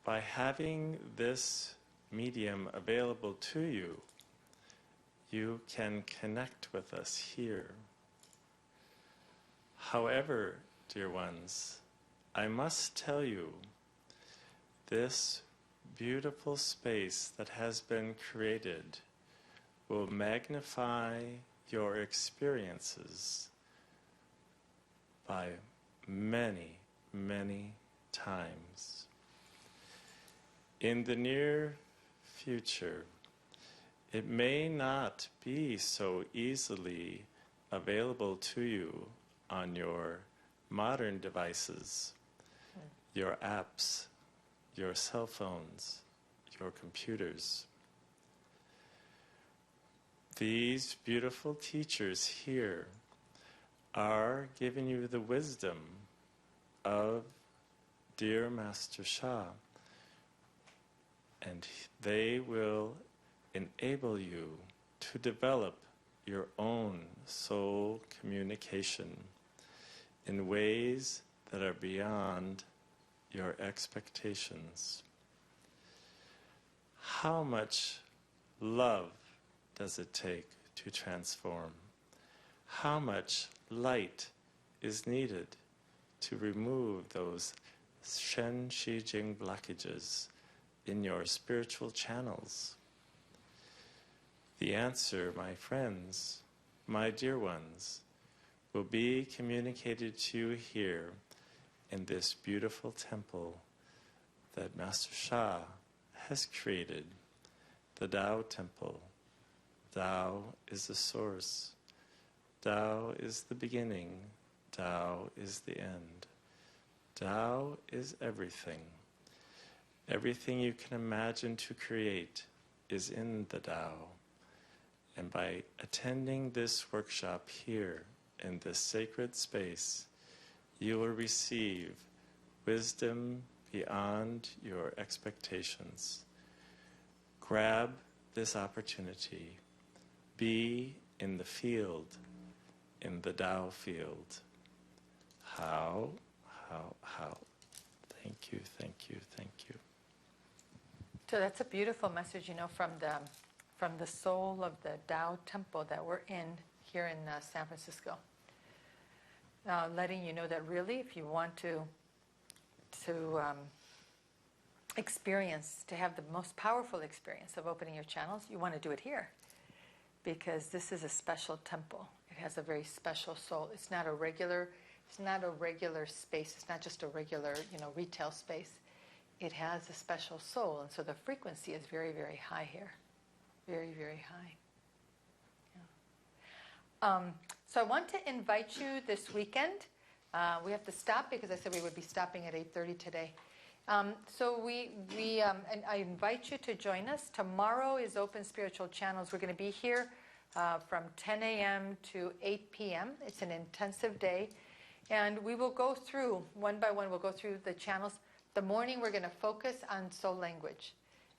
By having this medium available to you, you can connect with us here. However, dear ones, I must tell you, this beautiful space that has been created will magnify your experiences by many, many times. In the near future, it may not be so easily available to you on your modern devices, your apps, your cell phones, your computers. These beautiful teachers here are giving you the wisdom of dear Master Sha, and they will enable you to develop your own soul communication in ways that are beyond your expectations. How much love does it take to transform? How much light is needed to remove those Shen, Shi, Jing blockages in your spiritual channels? The answer, my friends, my dear ones, will be communicated to you here in this beautiful temple that Master Sha has created, the Tao Temple. Tao is the source. Tao is the beginning. Tao is the end. Tao is everything. Everything you can imagine to create is in the Tao. And by attending this workshop here in this sacred space, you will receive wisdom beyond your expectations. Grab this opportunity. Be in the field, in the Tao field. How? Thank you, thank you, thank you. So that's a beautiful message, from the soul of the Tao Temple that we're in here in San Francisco. Letting you know that really, if you want to experience, to have the most powerful experience of opening your channels, you want to do it here, because this is a special temple. It has a very special soul. It's not a regular space. It's not just a regular, retail space. It has a special soul, and so the frequency is very, very high here. Very, very high. Yeah. So I want to invite you this weekend. We have to stop because I said we would be stopping at 8:30 today. And I invite you to join us. Tomorrow is Open Spiritual Channels. We're going to be here from 10 a.m. to 8 p.m. It's an intensive day. And we will go through, one by one, we'll go through the channels. The morning, we're going to focus on soul language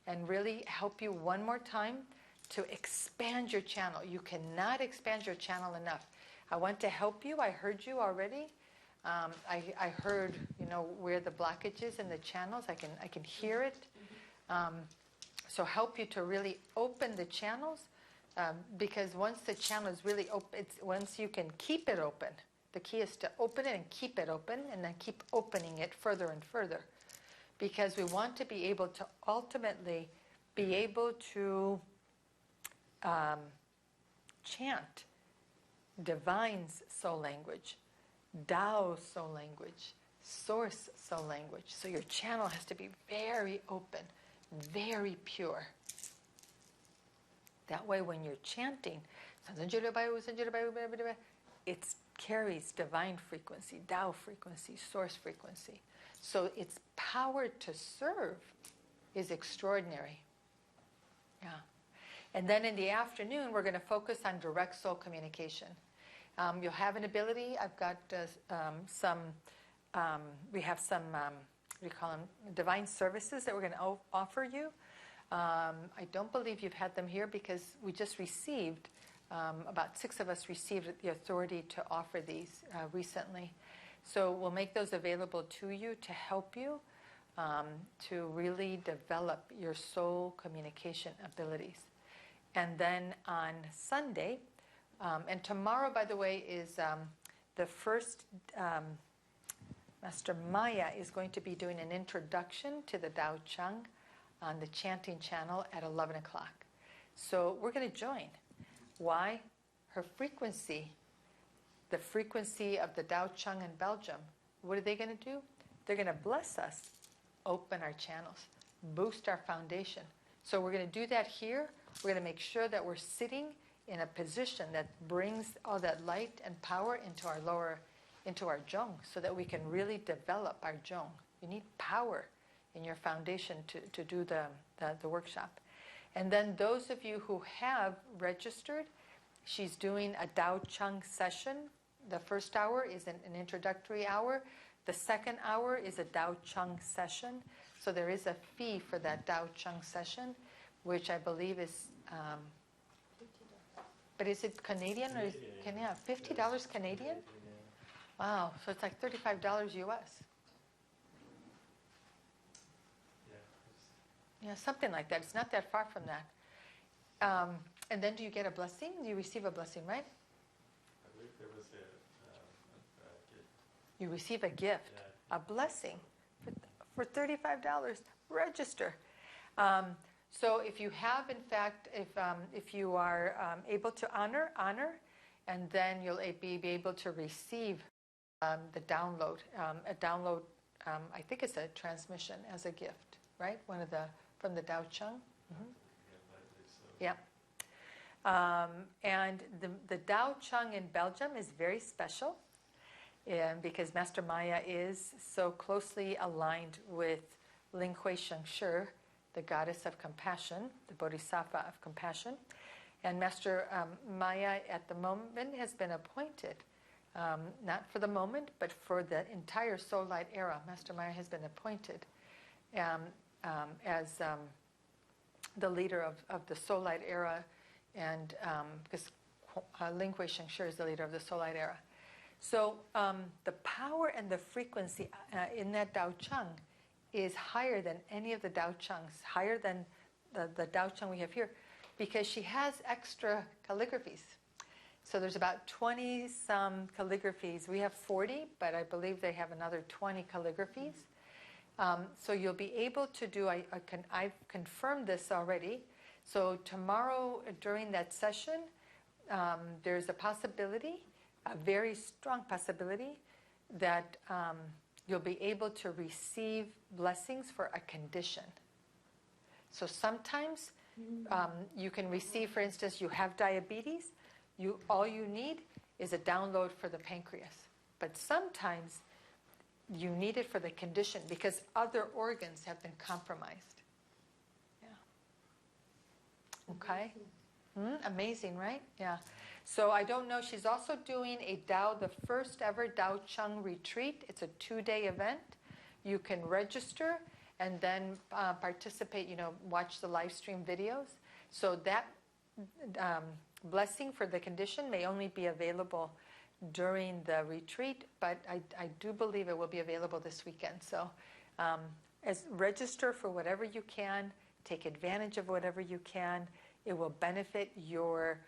and really help you one more time to expand your channel. You cannot expand your channel enough. I want to help you. I heard you already. I heard, where the blockage is in the channels. I can hear it. So help you to really open the channels, because once the channel is really open, once you can keep it open, the key is to open it and keep it open, and then keep opening it further and further, because we want to be able to ultimately be able to chant Divine's soul language, Tao soul language, Source soul language. So your channel has to be very open, very pure. That way when you're chanting, it carries divine frequency, Tao frequency, Source frequency. So its power to serve is extraordinary. Yeah. And then in the afternoon, we're going to focus on direct soul communication. You'll have an ability. I've got we have some, what do you call them, divine services that we're going to offer you. I don't believe you've had them here because we just received, about 6 of us received the authority to offer these recently. So we'll make those available to you to help you to really develop your soul communication abilities. And then on Sunday, and tomorrow, by the way, is the first, Master Maya is going to be doing an introduction to the Tao Chang on the chanting channel at 11 o'clock. So we're going to join. Why? Her frequency, the frequency of the Tao Chang in Belgium, what are they going to do? They're going to bless us, open our channels, boost our foundation. So we're going to do that here. We're going to make sure that we're sitting in a position that brings all that light and power into our zhong, so that we can really develop our zhong. You need power in your foundation to do the workshop. And then those of you who have registered, she's doing a Tao Chang session. The first hour is an introductory hour. The second hour is a Tao Chang session. So there is a fee for that Tao Chang session, which I believe is, but is it Canadian or is $50 Canadian? Wow, so it's like $35 US. Yeah, something like that. It's not that far from that. And then do you get a blessing? You receive a blessing, right? I believe there was a gift. You receive a gift, a blessing for $35. Register. So if you have, in fact, if you are able to honor, and then you'll be able to receive the download. A download, I think it's a transmission as a gift, right? From the Tao Chang. Mm-hmm. Yeah. And the Tao Chang in Belgium is very special, because Master Maya is so closely aligned with Ling Hui Sheng Shi, the goddess of compassion, the bodhisattva of compassion. And Master Maya at the moment has been appointed, not for the moment, but for the entire Soul Light era. Master Maya has been appointed as the leader of the Soul Light era, and because Ling Hui Sheng Shi is the leader of the Soul Light era. So the power and the frequency in that Tao Chang is higher than any of the Tao Changs, higher than the Tao Chang we have here, because she has extra calligraphies. So there's about 20-some calligraphies. We have 40, but I believe they have another 20 calligraphies. So you'll be able to do, I've confirmed this already. So tomorrow during that session, there's a possibility, a very strong possibility, that you'll be able to receive blessings for a condition. So sometimes you can receive, for instance, you have diabetes, all you need is a download for the pancreas. But sometimes you need it for the condition because other organs have been compromised. Yeah. Okay. Amazing, right? Yeah. So I don't know. She's also doing the first ever Dao Chung retreat. It's a 2-day event. You can register and then participate, watch the live stream videos. So that blessing for the condition may only be available during the retreat, but I do believe it will be available this weekend. So register for whatever you can, take advantage of whatever you can. It will benefit your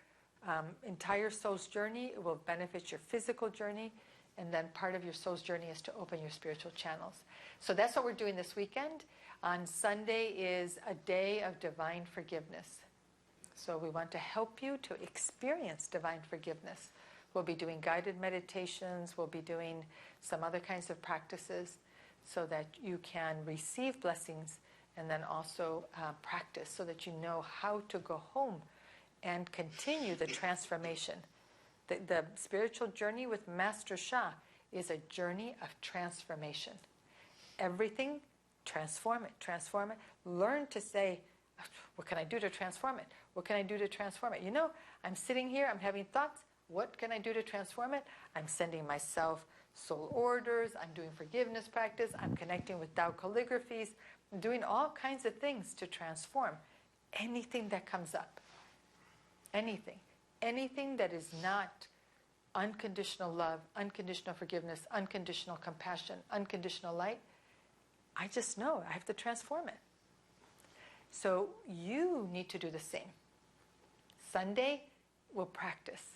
entire soul's journey. It will benefit your physical journey. And then part of your soul's journey is to open your spiritual channels. So that's what we're doing this weekend. On Sunday is a day of divine forgiveness. So we want to help you to experience divine forgiveness. We'll be doing guided meditations. We'll be doing some other kinds of practices so that you can receive blessings and then also practice so that you know how to go home and continue the transformation. The spiritual journey with Master Sha is a journey of transformation. Everything, transform it. Learn to say, what can I do to transform it? What can I do to transform it? I'm sitting here, I'm having thoughts. What can I do to transform it? I'm sending myself soul orders. I'm doing forgiveness practice. I'm connecting with Tao calligraphies. I'm doing all kinds of things to transform anything that comes up. Anything that is not unconditional love, unconditional forgiveness, unconditional compassion, unconditional light, I just know I have to transform it. So you need to do the same. Sunday, we'll practice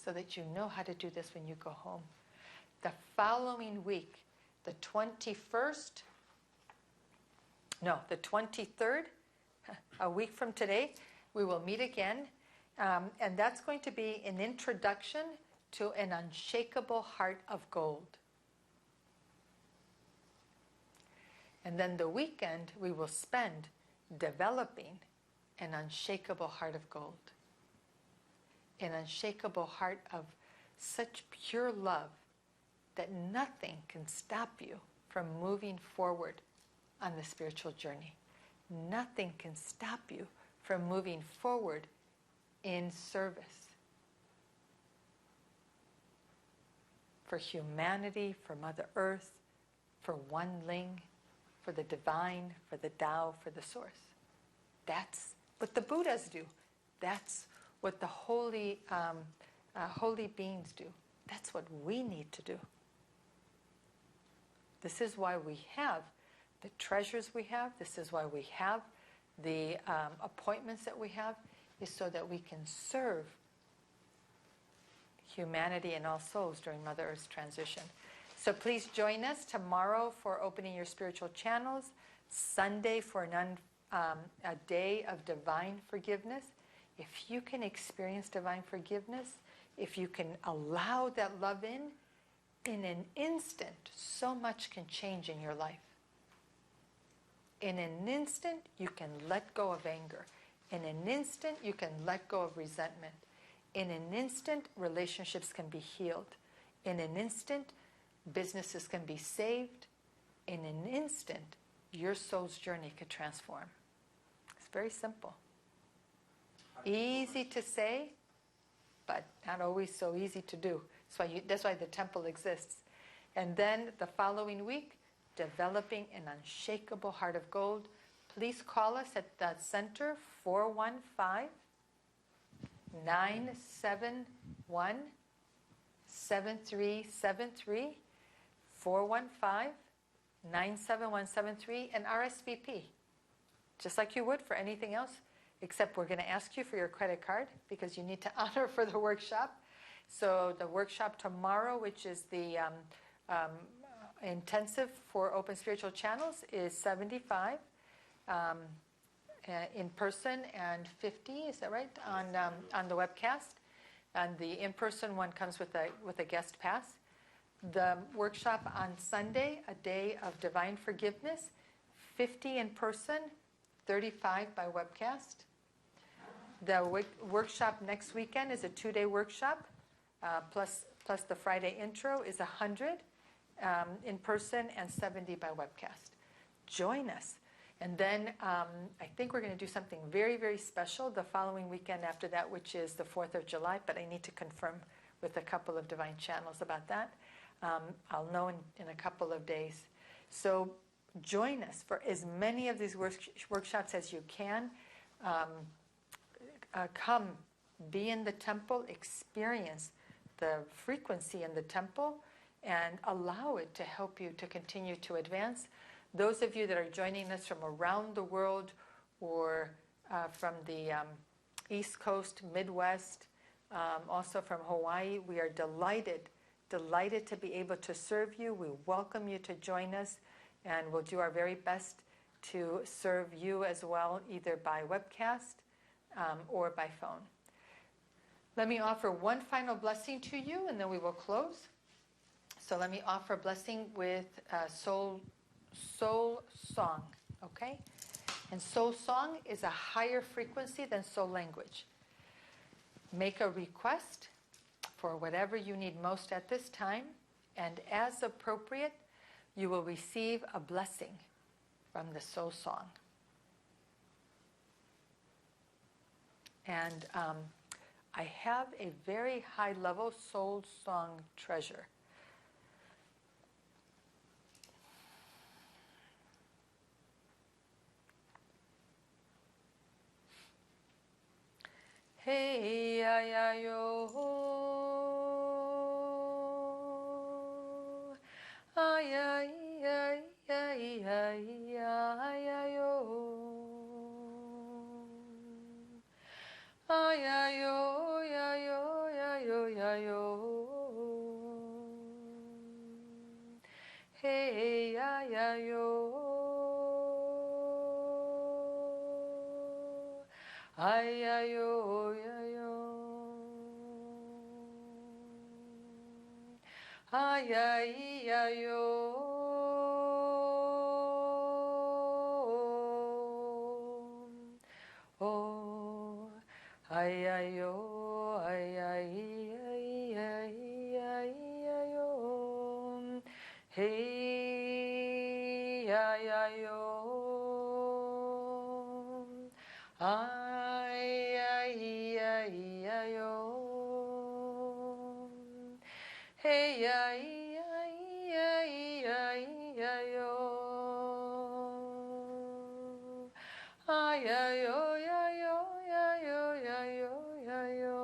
so that you know how to do this when you go home. The following week, the 23rd, a week from today, we will meet again. And that's going to be an introduction to an unshakable heart of gold. And then the weekend we will spend developing an unshakable heart of gold. An unshakable heart of such pure love that nothing can stop you from moving forward on the spiritual journey. Nothing can stop you from moving forward in service for humanity, for Mother Earth, for One Ling, for the divine, for the Tao, for the Source. That's what the Buddhas do. That's what the holy beings do. That's what we need to do. This is why we have the treasures we have. This is why we have the appointments that we have, is so that we can serve humanity and all souls during Mother Earth's transition. So please join us tomorrow for opening your spiritual channels, Sunday for a day of divine forgiveness. If you can experience divine forgiveness, if you can allow that love in an instant, so much can change in your life. In an instant, you can let go of anger. In an instant, you can let go of resentment. In an instant, relationships can be healed. In an instant, businesses can be saved. In an instant, your soul's journey could transform. It's very simple. Easy to say, but not always so easy to do. That's why the temple exists. And then the following week, developing an unshakable heart of gold. Please call us at the center, 415-971-7373, 415-971-73, and RSVP, just like you would for anything else, except we're going to ask you for your credit card because you need to honor for the workshop. So the workshop tomorrow, which is the intensive for Open Spiritual Channels, is $75 in person and $50, is that right, on the webcast. And the in-person one comes with a guest pass. The workshop on Sunday, a day of divine forgiveness, $50 in person, $35 by webcast. The workshop next weekend is a 2-day workshop, plus the Friday intro is $100. in person and 70 by webcast. Join us. And then I think we're going to do something very, very special the following weekend after that, which is the 4th of July, but I need to confirm with a couple of divine channels about that. I'll know in a couple of days. So join us for as many of these workshops as you can. Come, be in the temple, experience the frequency in the temple, and allow it to help you to continue to advance. Those of you that are joining us from around the world or from the East Coast, Midwest, also from Hawaii, we are delighted to be able to serve you. We welcome you to join us, and we'll do our very best to serve you as well, either by webcast or by phone. Let me offer one final blessing to you, and then we will close. So let me offer a blessing with soul song, okay? And soul song is a higher frequency than soul language. Make a request for whatever you need most at this time, and as appropriate, you will receive a blessing from the soul song. And I have a very high-level soul song treasure. Hey ya ya yo, ay ay ay ay ay ay yo, ay ay yo ya yo ya yo ya yo, hey ya ya yo, ay ay yo. Ay, ay, ay, yo. Oh, ay, ay, yo. Ay, ay, ay, ay, ay, ay, yo. Hey, ay, ay, yo. Ay, ay, ay, ay, yo. Hey, ay, ay, ay, ay, ay, yo. Ay, ay, yo, ya, yo, ya, yo, ya, yo, ya, yo.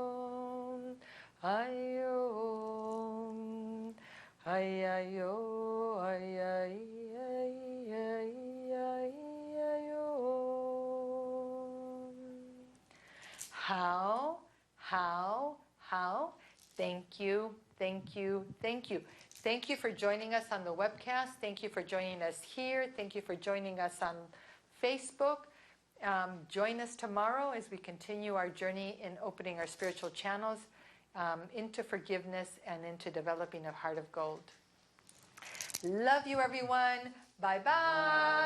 Ay, yo. Ay, ay, yo, ay, ay, ay, ay, ay, ay, yo. How? Thank you. Thank you. Thank you. Thank you for joining us on the webcast. Thank you for joining us here. Thank you for joining us on Facebook. Join us tomorrow as we continue our journey in opening our spiritual channels into forgiveness and into developing a heart of gold. Love you, everyone. Bye-bye.